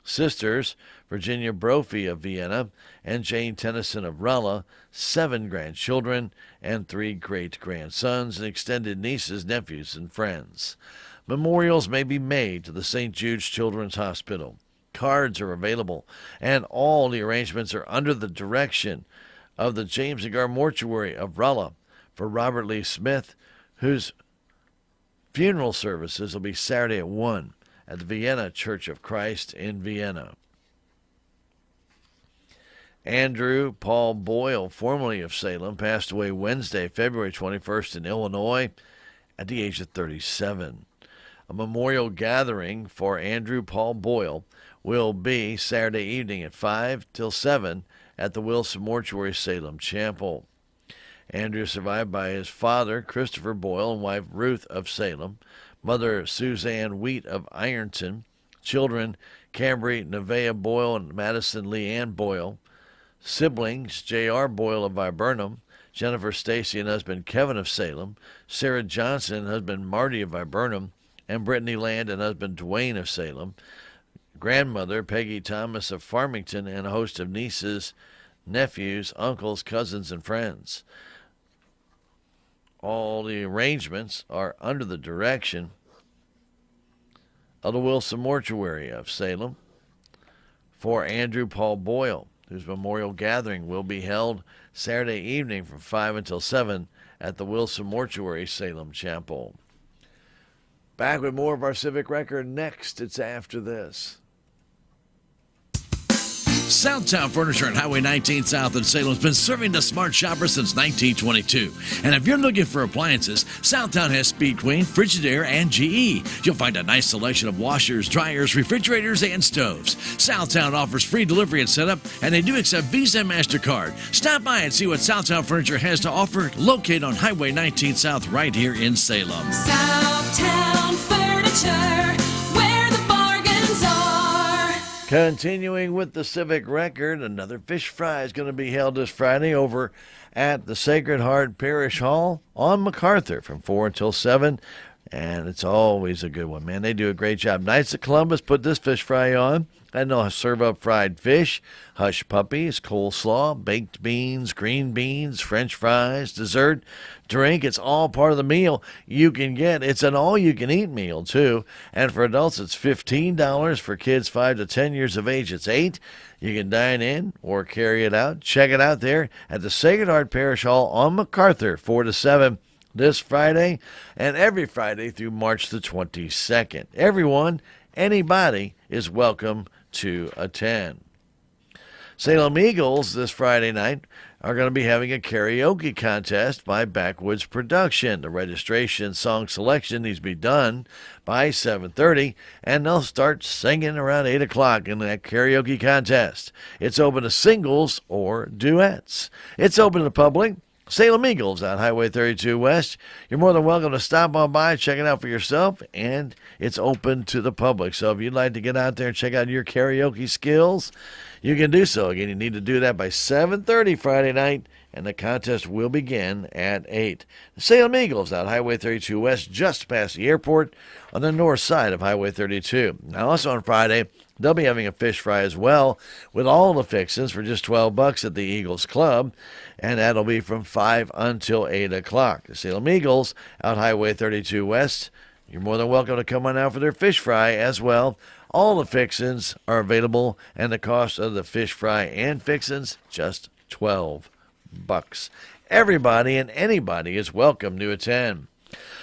Speaker 16: Sisters, Virginia Brophy of Vienna and Jane Tennyson of Rolla, 7 grandchildren and 3 great-grandsons, and extended nieces, nephews, and friends. Memorials may be made to the St. Jude's Children's Hospital. Cards are available, and all the arrangements are under the direction of the James and Gar Mortuary of Rolla for Robert Lee Smith, whose funeral services will be Saturday at 1. At the Vienna Church of Christ in Vienna. Andrew Paul Boyle, formerly of Salem, passed away Wednesday, February 21st in Illinois at the age of 37. A memorial gathering for Andrew Paul Boyle will be Saturday evening at 5 till 7 at the Wilson Mortuary Salem Chapel. Andrew is survived by his father, Christopher Boyle, and wife Ruth of Salem, mother Suzanne Wheat of Ironton, children Cambry Nevaeh Boyle and Madison Leanne Boyle, siblings J.R. Boyle of Viburnum, Jennifer Stacy and husband Kevin of Salem, Sarah Johnson and husband Marty of Viburnum, and Brittany Land and husband Dwayne of Salem, grandmother Peggy Thomas of Farmington, and a host of nieces, nephews, uncles, cousins, and friends. All the arrangements are under the direction of the Wilson Mortuary of Salem for Andrew Paul Boyle, whose memorial gathering will be held Saturday evening from 5 until 7 at the Wilson Mortuary Salem Chapel. Back with more of our Civic Record next. It's after this.
Speaker 5: Southtown Furniture on Highway 19 South in Salem has been serving the smart shopper since 1922. And if you're looking for appliances, Southtown has Speed Queen, Frigidaire, and GE. You'll find a nice selection of washers, dryers, refrigerators, and stoves. Southtown offers free delivery and setup, and they do accept Visa and MasterCard. Stop by and see what Southtown Furniture has to offer, located on Highway 19 South right here in Salem.
Speaker 21: Southtown Furniture, where the bargains are.
Speaker 16: Continuing with the Civic Record, another fish fry is going to be held this Friday over at the Sacred Heart Parish Hall on MacArthur from 4 until 7. And it's always a good one, man. They do a great job. Knights of Columbus put this fish fry on, and they'll serve up fried fish, hush puppies, coleslaw, baked beans, green beans, French fries, dessert, drink. It's all part of the meal you can get. It's an all-you-can-eat meal, too. And for adults, it's $15. For kids 5 to 10 years of age, it's $8. You can dine in or carry it out. Check it out there at the Sacred Heart Parish Hall on MacArthur, 4 to 7. This Friday and every Friday through March the 22nd. Everyone, anybody is welcome to attend. Salem Eagles this Friday night are going to be having a karaoke contest by Backwoods Production. The registration song selection needs to be done by 7:30, and they'll start singing around 8 o'clock in that karaoke contest. It's open to singles or duets. It's open to the public. Salem Eagles on Highway 32 West. You're more than welcome to stop on by, check it out for yourself, and it's open to the public. So if you'd like to get out there and check out your karaoke skills, you can do so. Again, you need to do that by 7:30 Friday night, and the contest will begin at 8. The Salem Eagles out Highway 32 West, just past the airport on the north side of Highway 32. Now, also on Friday, they'll be having a fish fry as well, with all the fixings for just $12 at the Eagles Club, and that'll be from 5 until 8 o'clock. The Salem Eagles out Highway 32 West. You're more than welcome to come on out for their fish fry as well. All the fixings are available, and the cost of the fish fry and fixings just $12. Everybody and anybody is welcome to attend.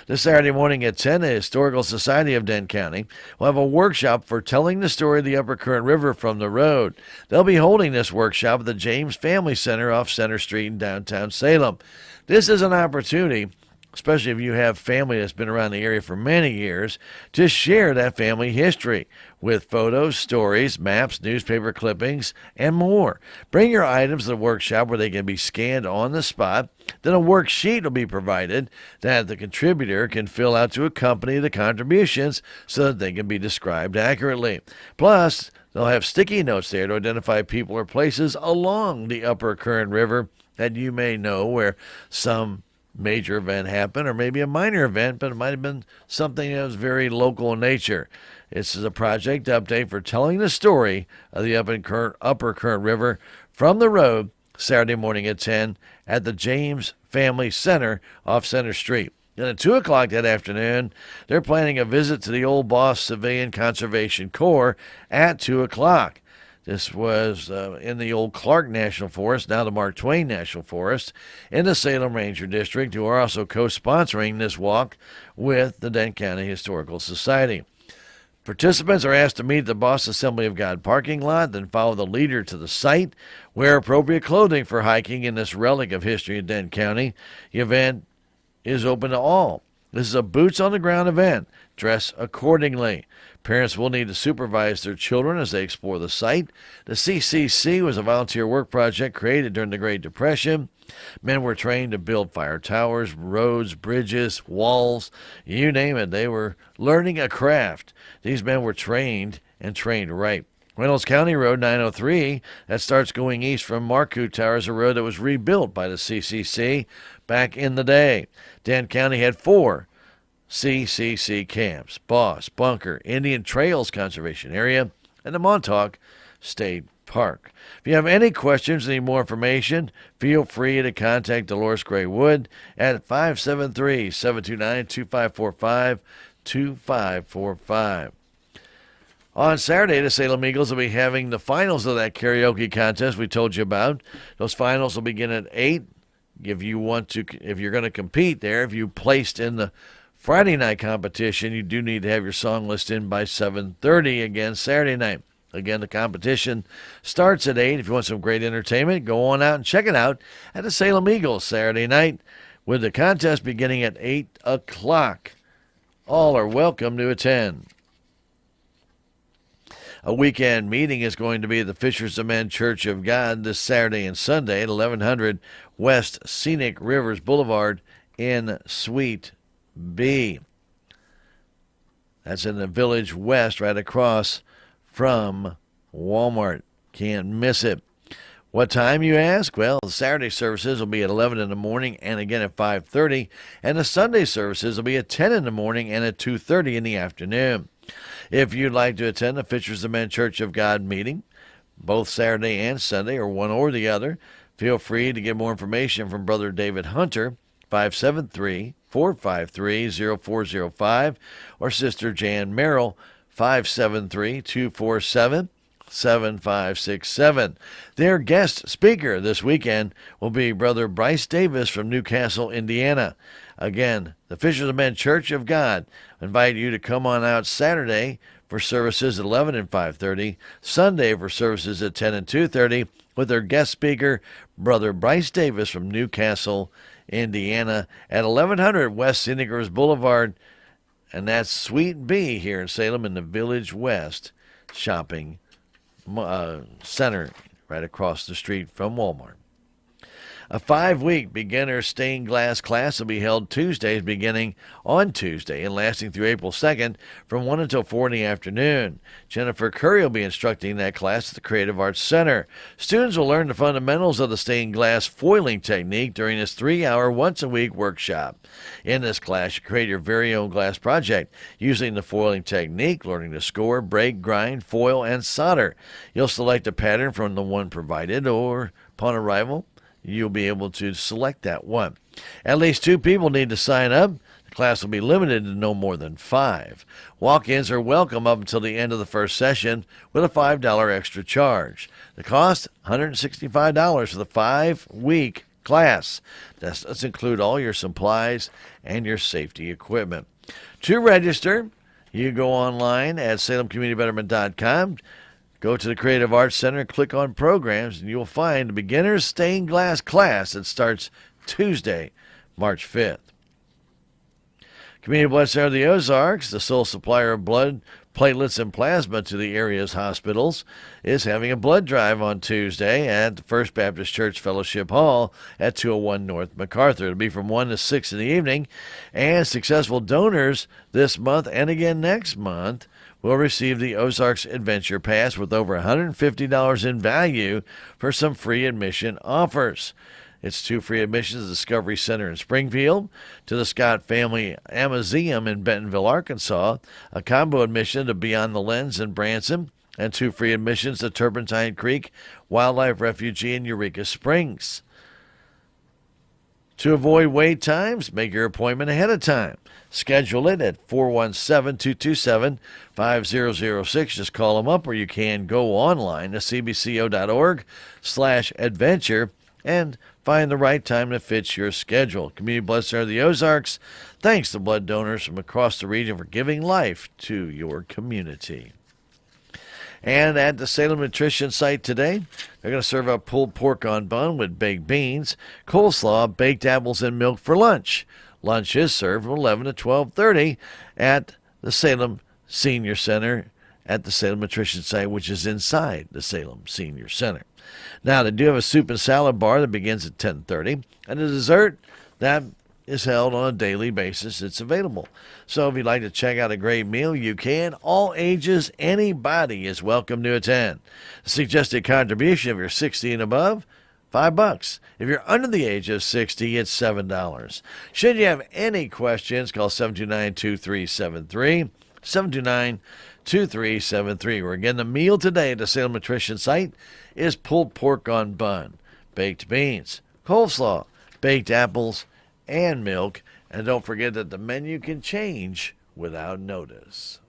Speaker 16: This Saturday morning at 10, the Historical Society of Dent County will have a workshop for telling the story of the Upper Current River from the road. They'll be holding this workshop at the James Family Center off Center Street in downtown Salem. This is an opportunity, especially if you have family that's been around the area for many years, to share that family history with photos, stories, maps, newspaper clippings, and more. Bring your items to the workshop where they can be scanned on the spot. Then a worksheet will be provided that the contributor can fill out to accompany the contributions so that they can be described accurately. Plus, they'll have sticky notes there to identify people or places along the Upper Current River that you may know where some major event happened, or maybe a minor event, but it might have been something that was very local in nature. This is a project update for telling the story of the Upper Current River from the road, Saturday morning at 10 at the James Family Center off Center Street. And at 2 o'clock that afternoon, they're planning a visit to the Old Boss Civilian Conservation Corps at 2 o'clock. This was in the old Clark National Forest, now the Mark Twain National Forest, in the Salem Ranger District, who are also co-sponsoring this walk with the Dent County Historical Society. Participants are asked to meet at the Boss Assembly of God parking lot, then follow the leader to the site, wear appropriate clothing for hiking in this relic of history in Dent County. The event is open to all. This is a boots-on-the-ground event. Dress accordingly. Parents will need to supervise their children as they explore the site. The CCC was a volunteer work project created during the Great Depression. Men were trained to build fire towers, roads, bridges, walls, you name it. They were learning a craft. These men were trained and trained right. Reynolds County Road 903, that starts going east from Marcoux Tower, is a road that was rebuilt by the CCC back in the day. Dent County had 4 CCC camps: Boss, Bunker, Indian Trails Conservation Area, and the Montauk State Park. If you have any questions or need more information, feel free to contact Dolores Gray Wood at 573-729-2545, 2545. On Saturday, the Salem Eagles will be having the finals of that karaoke contest we told you about. Those finals will begin at 8. If you're going to compete there, if you placed in the Friday night competition, you do need to have your song list in by 7:30 again Saturday night. Again, the competition starts at 8. If you want some great entertainment, go on out and check it out at the Salem Eagles Saturday night, with the contest beginning at 8 o'clock. All are welcome to attend. A weekend meeting is going to be at the Fishers of Men Church of God this Saturday and Sunday at 1100 West Scenic Rivers Boulevard in Suite B. That's in the Village West, right across from Walmart. Can't miss it. What time, you ask? Well, the Saturday services will be at 11 in the morning and again at 5:30, and the Sunday services will be at 10 in the morning and at 2:30 in the afternoon. If you'd like to attend the Fishers of Men Church of God meeting, both Saturday and Sunday, or one or the other, feel free to get more information from Brother David Hunter, 573-453-0405, or Sister Jan Merrill, 573-247-7567. Their guest speaker this weekend will be Brother Bryce Davis from Newcastle, Indiana. Again, the Fishers of Men Church of God invite you to come on out Saturday for services at 11 and 5:30, Sunday for services at 10 and 2:30, with their guest speaker, Brother Bryce Davis from Newcastle, Indiana, at 1100 West Scenic Rivers Boulevard, and that's Suite B here in Salem in the Village West Shopping Center right across the street from Walmart. A 5-week beginner stained glass class will be held Tuesdays beginning on Tuesday and lasting through April 2nd from 1 until 4 in the afternoon. Jennifer Curry will be instructing that class at the Creative Arts Center. Students will learn the fundamentals of the stained glass foiling technique during this 3-hour, once-a-week workshop. In this class, you create your very own glass project using the foiling technique, learning to score, break, grind, foil, and solder. You'll select a pattern from the one provided, or upon arrival, you'll be able to select that one. At least 2 people need to sign up. The class will be limited to no more than 5. Walk-ins are welcome up until the end of the first session with a $5 extra charge. The cost, $165 for the 5-week class. Let's include all your supplies and your safety equipment. To register, you go online at salemcommunitybetterment.com. Go to the Creative Arts Center, click on Programs, and you'll find the Beginner's Stained Glass class that starts Tuesday, March 5th. Community Blood Center of the Ozarks, the sole supplier of blood, platelets, and plasma to the area's hospitals, is having a blood drive on Tuesday at the First Baptist Church Fellowship Hall at 201 North MacArthur. It'll be from 1 to 6 in the evening, and successful donors this month and again next month will receive the Ozarks Adventure Pass with over $150 in value for some free admission offers. It's 2 free admissions to the Discovery Center in Springfield, to the Scott Family Museum in Bentonville, Arkansas, a combo admission to Beyond the Lens in Branson, and 2 free admissions to Turpentine Creek Wildlife Refuge in Eureka Springs. To avoid wait times, make your appointment ahead of time. Schedule it at 417-227-5006. Just call them up, or you can go online to cbco.org/adventure and find the right time that fits your schedule. Community Blood Center of the Ozarks thanks to blood donors from across the region for giving life to your community. And at the Salem Nutrition site today, they're going to serve up pulled pork on bun with baked beans, coleslaw, baked apples, and milk for lunch. Lunch is served from 11 to 12:30 at the Salem Senior Center at the Salem Nutrition site, which is inside the Salem Senior Center. Now, they do have a soup and salad bar that begins at 10:30, and a dessert that is held on a daily basis. It's available. So if you'd like to check out a great meal, you can. All ages, anybody is welcome to attend. The suggested contribution if you're 60 and above, $5. If you're under the age of 60, it's $7. Should you have any questions, call 729-2373, 729-2373. Or again, the meal today at the Salem Nutrition site is pulled pork on bun, baked beans, coleslaw, baked apples, and milk. And don't forget that the menu can change without notice.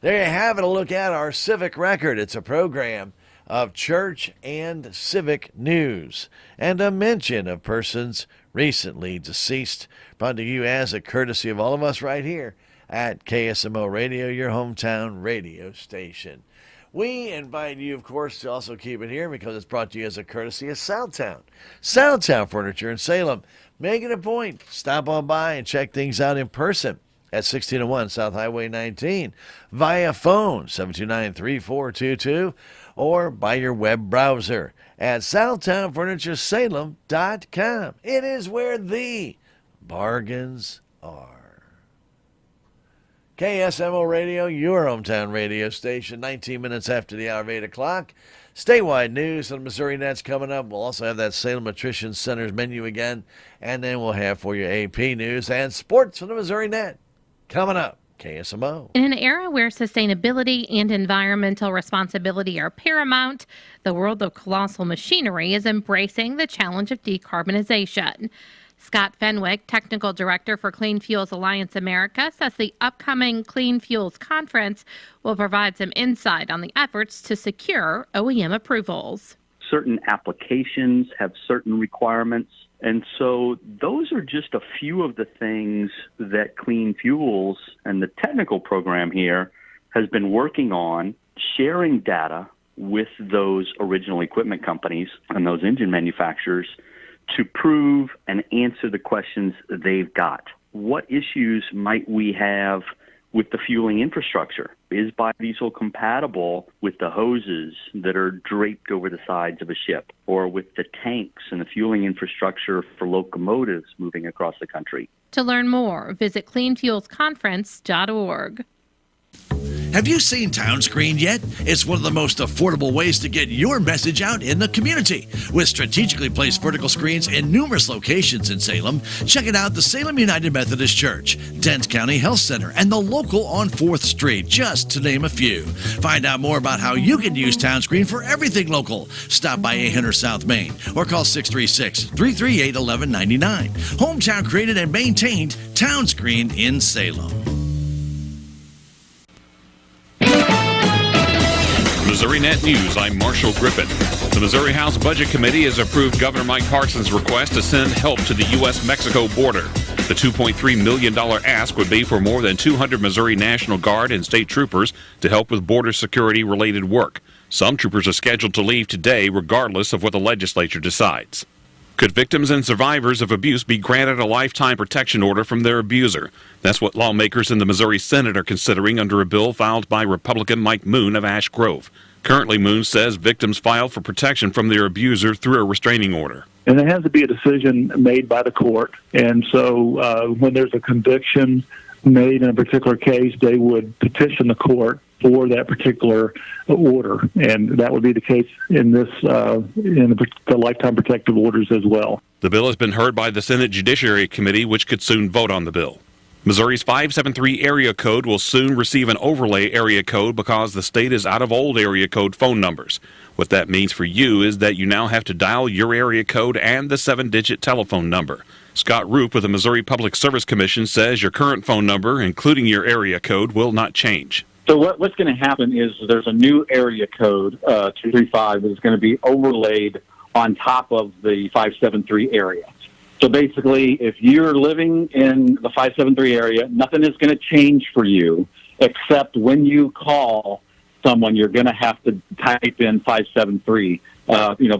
Speaker 16: There you have it, a look at our Civic Record. It's a program of church and civic news and a mention of persons recently deceased, brought to you as a courtesy of all of us right here at KSMO Radio, your hometown radio station. We invite you, of course, to also keep it here because it's brought to you as a courtesy of Southtown. Southtown Furniture in Salem. Make it a point. Stop on by and check things out in person at 1601 South Highway 19, via phone 729-3422, or by your web browser at SouthtownFurnitureSalem.com. It is where the bargains are. KSMO Radio, your hometown radio station, 19 minutes after the hour of 8 o'clock. Statewide news on the Missouri Net's coming up. We'll also have that Salem Nutrition Center's menu again, and then we'll have for you AP news and sports from the Missouri Net coming up. KSMO.
Speaker 10: In an era where sustainability and environmental responsibility are paramount, the world of colossal machinery is embracing the challenge of decarbonization. Scott Fenwick, Technical Director for Clean Fuels Alliance America, says the upcoming Clean Fuels Conference will provide some insight on the efforts to secure OEM approvals.
Speaker 11: Certain applications have certain requirements, and so those are just a few of the things that Clean Fuels and the technical program here has been working on, sharing data with those original equipment companies and those engine manufacturers to prove and answer the questions they've got. What issues might we have with the fueling infrastructure? Is biodiesel compatible with the hoses that are draped over the sides of a ship, or with the tanks and the fueling infrastructure for locomotives moving across the country?
Speaker 10: To learn more, visit cleanfuelsconference.org.
Speaker 5: Have you seen Town Screen yet? It's one of the most affordable ways to get your message out in the community. With strategically placed vertical screens in numerous locations in Salem, check it out: the Salem United Methodist Church, Dent County Health Center, and the local on 4th Street, just to name a few. Find out more about how you can use Town Screen for everything local. Stop by 800 South Main or call 636-338-1199. Hometown created and maintained, Town Screen in Salem.
Speaker 2: Missouri Net News, I'm Marshall Griffin. The Missouri House Budget Committee has approved Governor Mike Parson's request to send help to the U.S.-Mexico border. The $2.3 million ask would be for more than 200 Missouri National Guard and state troopers to help with border security-related work. Some troopers are scheduled to leave today, regardless of what the legislature decides. Could victims and survivors of abuse be granted a lifetime protection order from their abuser? That's what lawmakers in the Missouri Senate are considering under a bill filed by Republican Mike Moon of Ash Grove. Currently, Moon says victims file for protection from their abuser through a restraining order.
Speaker 22: And it has to be a decision made by the court. And so when there's a conviction made in a particular case, they would petition the court for that particular order. And that would be the case in this, in the lifetime protective orders as well.
Speaker 2: The bill has been heard by the Senate Judiciary Committee, which could soon vote on the bill. Missouri's 573 area code will soon receive an overlay area code because the state is out of old area code phone numbers. What that means for you is that you now have to dial your area code and the 7-digit telephone number. Scott Roop with the Missouri Public Service Commission says your current phone number, including your area code, will not change.
Speaker 23: So what's going to happen is there's a new area code, 235, that is going to be overlaid on top of the 573 area. So basically, if you're living in the 573 area, nothing is going to change for you, except when you call someone, you're going to have to type in 573,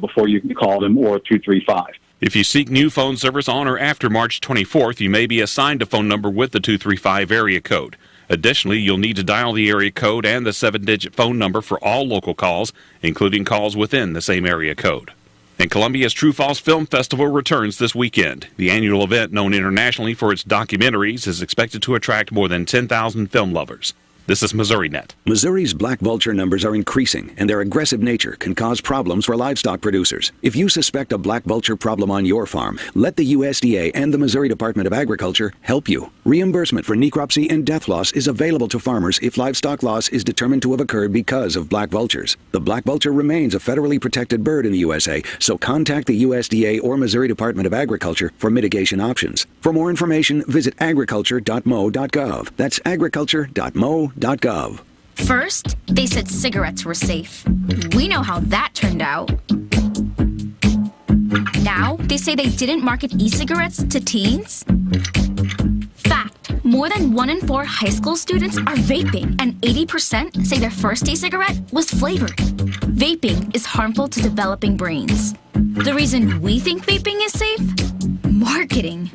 Speaker 23: before you can call them, or 235.
Speaker 2: If you seek new phone service on or after March 24th, you may be assigned a phone number with the 235 area code. Additionally, you'll need to dial the area code and the 7-digit phone number for all local calls, including calls within the same area code. And Columbia's True False Film Festival returns this weekend. The annual event, known internationally for its documentaries, is expected to attract more than 10,000 film lovers. This is Missouri Net.
Speaker 24: Missouri's black vulture numbers are increasing, and their aggressive nature can cause problems for livestock producers. If you suspect a black vulture problem on your farm, let the USDA and the Missouri Department of Agriculture help you. Reimbursement for necropsy and death loss is available to farmers if livestock loss is determined to have occurred because of black vultures. The black vulture remains a federally protected bird in the USA, so contact the USDA or Missouri Department of Agriculture for mitigation options. For more information, visit agriculture.mo.gov. That's agriculture.mo.gov.
Speaker 25: First, they said cigarettes were safe. We know how that turned out. Now, they say they didn't market e-cigarettes to teens. Fact, more than 1 in 4 high school students are vaping, and 80% say their first e-cigarette was flavored. Vaping is harmful to developing brains. The reason we think vaping is safe? Marketing.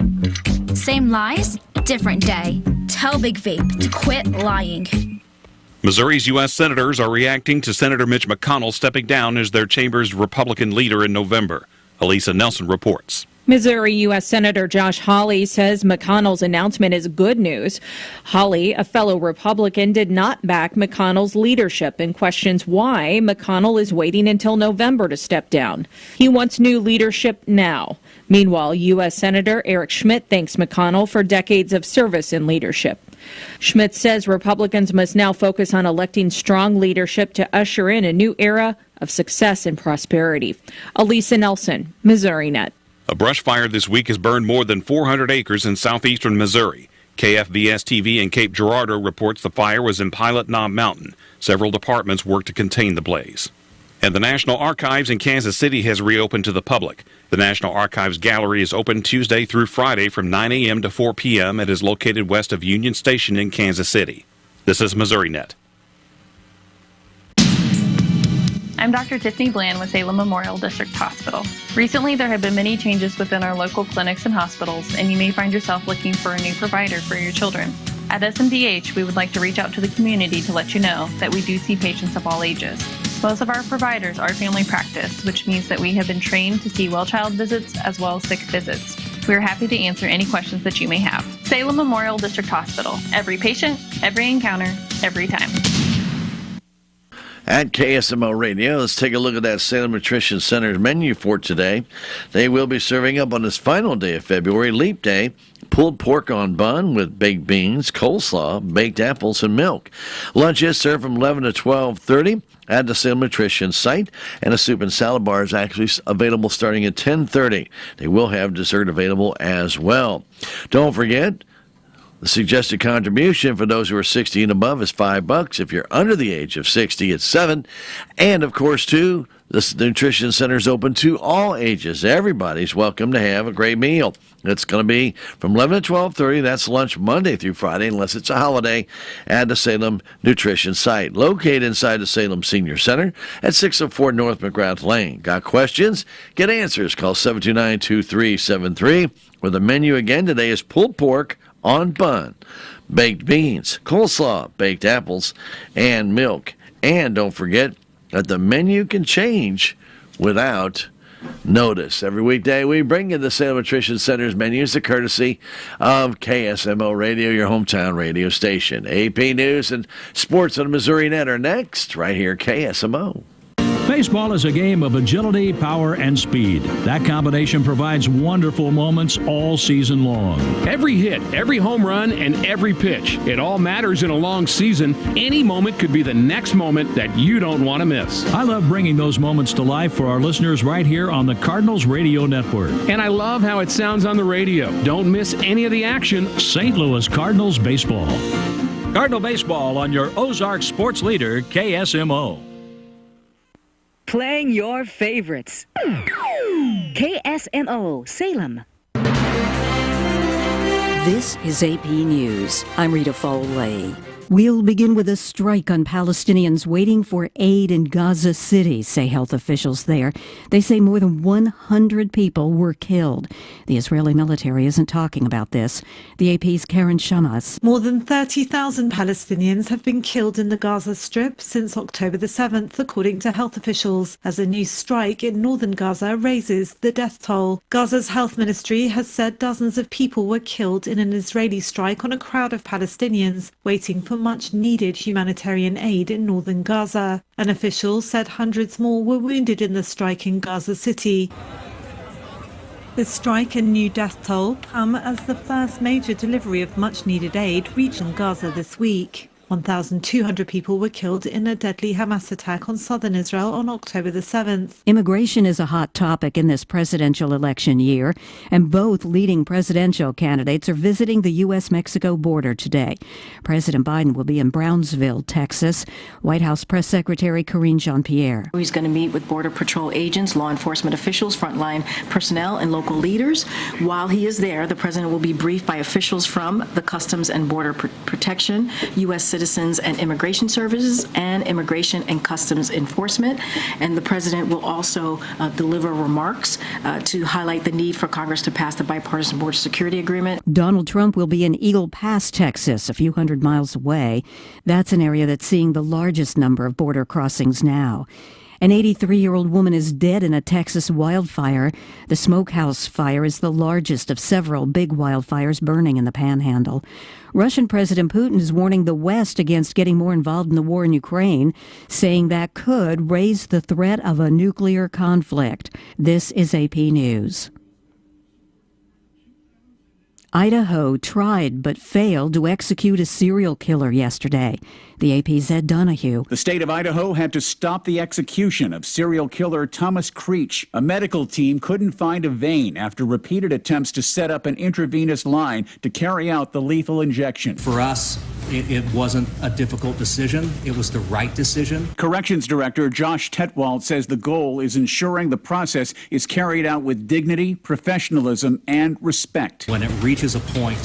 Speaker 25: Same lies, different day. Tell Big Vape to quit lying.
Speaker 2: Missouri's U.S. senators are reacting to Senator Mitch McConnell stepping down as their chamber's Republican leader in November. Elisa Nelson reports.
Speaker 26: Missouri U.S. Senator Josh Hawley says McConnell's announcement is good news. Hawley, a fellow Republican, did not back McConnell's leadership and questions why McConnell is waiting until November to step down. He wants new leadership now. Meanwhile, U.S. Senator Eric Schmitt thanks McConnell for decades of service and leadership. Schmitt says Republicans must now focus on electing strong leadership to usher in a new era of success and prosperity. Elisa Nelson, Missouri Net.
Speaker 2: A brush fire this week has burned more than 400 acres in southeastern Missouri. KFVS-TV in Cape Girardeau reports the fire was in Pilot Knob Mountain. Several departments worked to contain the blaze. And the National Archives in Kansas City has reopened to the public. The National Archives Gallery is open Tuesday through Friday from 9 a.m. to 4 p.m. and is located west of Union Station in Kansas City. This is Missouri Net.
Speaker 1: I'm Dr. Tiffany Bland with Salem Memorial District Hospital. Recently, there have been many changes within our local clinics and hospitals, and you may find yourself looking for a new provider for your children. At SMDH, we would like to reach out to the community to let you know that we do see patients of all ages. Most of our providers are family practice, which means that we have been trained to see well-child visits as well as sick visits. We are happy to answer any questions that you may have. Salem Memorial District Hospital. Every patient, every encounter, every time.
Speaker 16: At KSMO Radio, let's take a look at that Salem Nutrition Center's menu for today. They will be serving up on this final day of February, Leap Day, pulled pork on bun with baked beans, coleslaw, baked apples, and milk. Lunch is served from 11 to 12:30 at the Salem Nutrition site, and a soup and salad bar is actually available starting at 10:30. They will have dessert available as well. Don't forget, the suggested contribution for those who are 60 and above is $5. If you're under the age of 60, it's $7. And, of course, too, the Nutrition Center is open to all ages. Everybody's welcome to have a great meal. It's going to be from 11 to 12:30. That's lunch Monday through Friday, unless it's a holiday, at the Salem Nutrition site, located inside the Salem Senior Center at 604 North McGrath Lane. Got questions? Get answers. Call 729-2373. Where the menu again today is pulled pork on bun, baked beans, coleslaw, baked apples, and milk. And don't forget that the menu can change without notice. Every weekday we bring you the Salem Nutrition Center's menus, the courtesy of KSMO Radio, your hometown radio station. AP News and Sports on Missouri Net are next, right here at KSMO.
Speaker 18: Baseball is a game of agility, power, and speed. That combination provides wonderful moments all season long.
Speaker 17: Every hit, every home run, and every pitch. It all matters in a long season. Any moment could be the next moment that you don't want to miss.
Speaker 18: I love bringing those moments to life for our listeners right here on the Cardinals Radio Network.
Speaker 17: And I love how it sounds on the radio. Don't miss any of the action.
Speaker 18: St. Louis Cardinals Baseball. Cardinal Baseball on your Ozark sports leader, KSMO.
Speaker 3: Playing your favorites. KSMO Salem.
Speaker 4: This is AP News. I'm Rita Foley. We'll begin with a strike on Palestinians waiting for aid in Gaza City, say health officials there. They say more than 100 people were killed. The Israeli military isn't talking about this. The AP's Karen Shamas.
Speaker 6: More than 30,000 Palestinians have been killed in the Gaza Strip since October the 7th, according to health officials, as a new strike in northern Gaza raises the death toll. Gaza's health ministry has said dozens of people were killed in an Israeli strike on a crowd of Palestinians waiting for much-needed humanitarian aid in northern Gaza. An official said hundreds more were wounded in the strike in Gaza City. The strike and new death toll come as the first major delivery of much-needed aid reaching Gaza this week. 1,200 people were killed in a deadly Hamas attack on southern Israel on October the 7th.
Speaker 4: Immigration is a hot topic in this presidential election year, and both leading presidential candidates are visiting the U.S.-Mexico border today. President Biden will be in Brownsville, Texas. White House Press Secretary Karine Jean-Pierre.
Speaker 7: He's going to meet with Border Patrol agents, law enforcement officials, frontline personnel, and local leaders. While he is there, the president will be briefed by officials from the Customs and Border Protection, U.S. Citizens and Immigration Services, and Immigration and Customs Enforcement. And the president will also deliver remarks to highlight the need for Congress to pass the bipartisan border security agreement.
Speaker 4: Donald Trump will be in Eagle Pass, Texas, a few hundred miles away. That's an area that's seeing the largest number of border crossings now. An 83-year-old woman is dead in a Texas wildfire. The Smokehouse Fire is the largest of several big wildfires burning in the Panhandle. Russian President Putin is warning the West against getting more involved in the war in Ukraine, saying that could raise the threat of a nuclear conflict. This is AP News. Idaho tried but failed to execute a serial killer yesterday. The AP's Ed Donahue.
Speaker 8: The state of Idaho had to stop the execution of serial killer Thomas Creech. A medical team couldn't find a vein after repeated attempts to set up an intravenous line to carry out the lethal injection.
Speaker 27: For us, it wasn't a difficult decision. It was the right decision.
Speaker 8: Corrections Director Josh Tetwald says the goal is ensuring the process is carried out with dignity, professionalism, and respect.
Speaker 27: When it reaches a point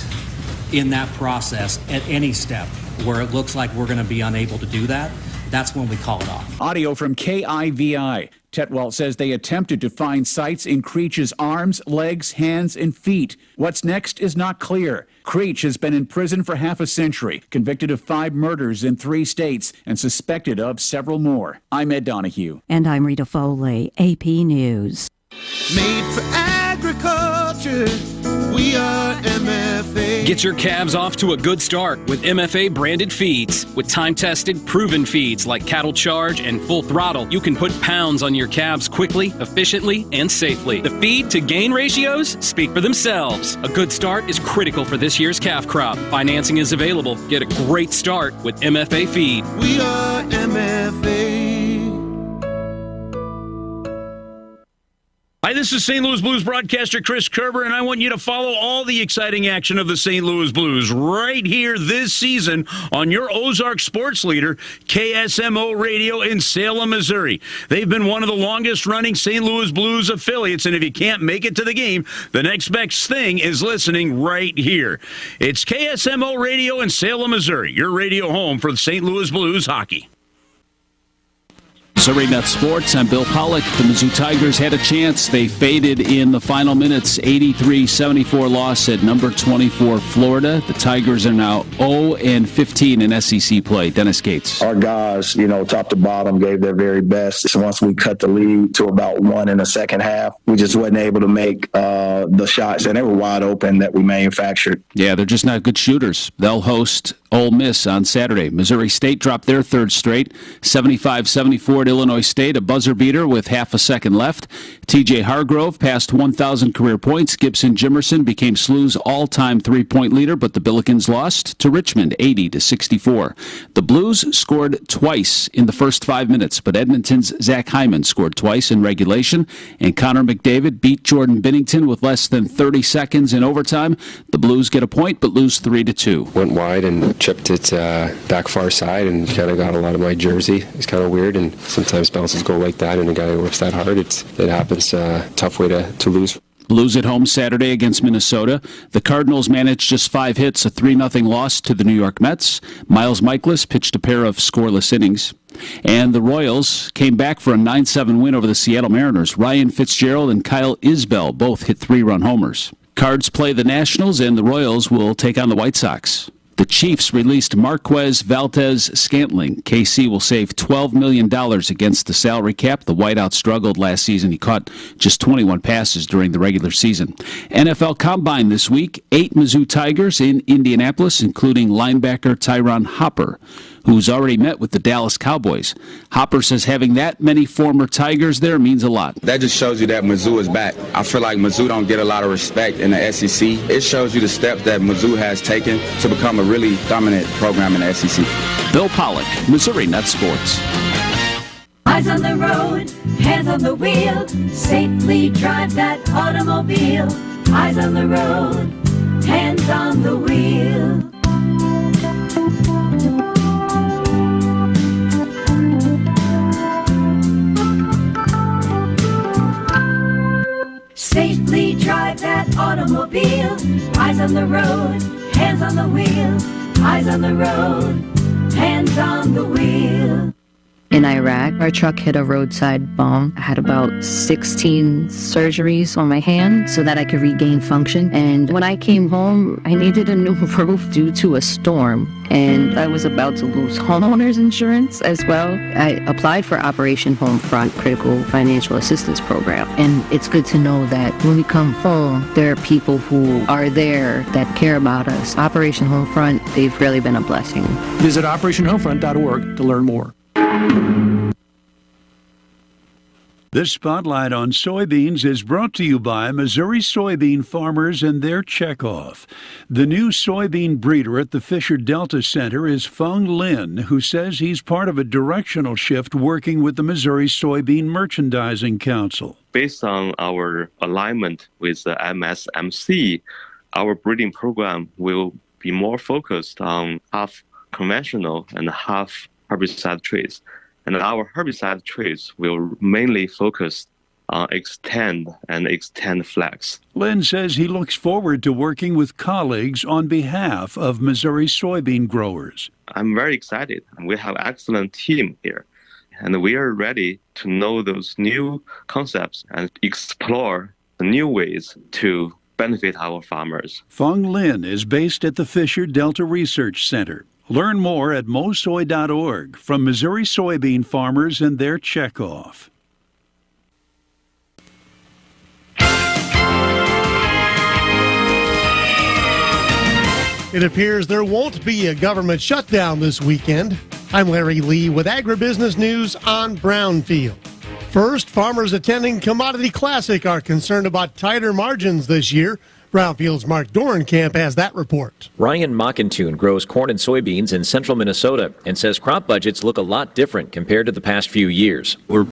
Speaker 27: in that process at any step where it looks like we're going to be unable to do that, that's when we call it off.
Speaker 8: Audio from KIVI. Tetwell says they attempted to find sites in Creech's arms, legs, hands, and feet. What's next is not clear. Creech has been in prison for half a century, convicted of 5 murders in 3 states, and suspected of several more. I'm Ed Donahue.
Speaker 4: And I'm Rita Foley, AP News.
Speaker 9: Made for agriculture, we are MFA.
Speaker 12: Get your calves off to a good start with MFA branded feeds. With time-tested, proven feeds like Cattle Charge and Full Throttle, you can put pounds on your calves quickly, efficiently, and safely. The feed-to-gain ratios speak for themselves. A good start is critical for this year's calf crop. Financing is available. Get a great start with MFA feed.
Speaker 9: We are MFA.
Speaker 13: Hi, this is St. Louis Blues broadcaster Chris Kerber, and I want you to follow all the exciting action of the St. Louis Blues right here this season on your Ozark sports leader, KSMO Radio in Salem, Missouri. They've been one of the longest-running St. Louis Blues affiliates, and if you can't make it to the game, the next best thing is listening right here. It's KSMO Radio in Salem, Missouri, your radio home for the St. Louis Blues hockey.
Speaker 18: Missouri Net Sports, I'm Bill Pollock. The Mizzou Tigers had a chance. They faded in the final minutes, 83-74 loss at number 24 Florida. The Tigers are now 0-15 in SEC play. Dennis Gates.
Speaker 14: Our guys, top to bottom, gave their very best. So once we cut the lead to about 1 in the second half, we just wasn't able to make the shots, and they were wide open that we manufactured.
Speaker 18: Yeah, they're just not good shooters. They'll host Ole Miss on Saturday. Missouri State dropped their third straight, 75-74 at Illinois State, a buzzer beater with half a second left. TJ Hargrove passed 1,000 career points. Gibson Jimerson became SLU's all-time three-point leader, but the Billikens lost to Richmond, 80-64. The Blues scored twice in the first 5 minutes, but Edmonton's Zach Hyman scored twice in regulation, and Connor McDavid beat Jordan Binnington with less than 30 seconds in overtime. The Blues get a point, but lose 3-2.
Speaker 15: Went wide and chipped it back far side and kind of got a lot of my jersey. It's kind of weird, and sometimes bounces go like that, and a guy who works that hard, it happens. Tough way to lose.
Speaker 18: Lose at home Saturday against Minnesota. The Cardinals managed just 5 hits, a 3-0 loss to the New York Mets. Miles Michaelis pitched a pair of scoreless innings. And the Royals came back for a 9-7 win over the Seattle Mariners. Ryan Fitzgerald and Kyle Isbell both hit 3-run homers. Cards play the Nationals, and the Royals will take on the White Sox. The Chiefs released Marquez Valdes-Scantling. KC will save $12 million against the salary cap. The wideout struggled last season. He caught just 21 passes during the regular season. NFL Combine this week. 8 Mizzou Tigers in Indianapolis, including linebacker Tyron Hopper, who's already met with the Dallas Cowboys. Hopper says having that many former Tigers there means a lot.
Speaker 19: That just shows you that Mizzou is back. I feel like Mizzou don't get a lot of respect in the SEC. It shows you the steps that Mizzou has taken to become a really dominant program in the SEC.
Speaker 18: Bill Pollock, Missouri Net Sports.
Speaker 21: Eyes on the road, hands on the wheel, safely drive that automobile. Eyes on the road, hands on the wheel. Safely drive that automobile. Eyes on the road, hands on the wheel. Eyes on the road, hands on the wheel.
Speaker 20: In Iraq, our truck hit a roadside bomb. I had about 16 surgeries on my hand so that I could regain function. And when I came home, I needed a new roof due to a storm. And I was about to lose homeowners insurance as well. I applied for Operation Homefront Critical Financial Assistance Program. And it's good to know that when we come home, there are people who are there that care about us. Operation Homefront, they've really been a blessing.
Speaker 28: Visit OperationHomefront.org to learn more.
Speaker 29: This Spotlight on Soybeans is brought to you by Missouri soybean farmers and their checkoff. The new soybean breeder at the Fisher Delta Center is Fung Lin, who says he's part of a directional shift working with the Missouri Soybean Merchandising Council.
Speaker 30: Based on our alignment with the MSMC, our breeding program will be more focused on half conventional and half herbicide traits. And our herbicide traits will mainly focus extend flags.
Speaker 29: Lin says he looks forward to working with colleagues on behalf of Missouri soybean growers.
Speaker 30: I'm very excited. We have an excellent team here, and we are ready to know those new concepts and explore the new ways to benefit our farmers.
Speaker 29: Feng Lin is based at the Fisher Delta Research Center. Learn more at mosoy.org from Missouri soybean farmers and their checkoff.
Speaker 1: It appears there won't be a government shutdown this weekend. I'm Larry Lee with Agribusiness News on Brownfield. First, farmers attending Commodity Classic are concerned about tighter margins this year. Brownfield's Mark Dorenkamp has that report.
Speaker 2: Ryan Mockentune grows corn and soybeans in central Minnesota and says crop budgets look a lot different compared to the past few years.
Speaker 5: We're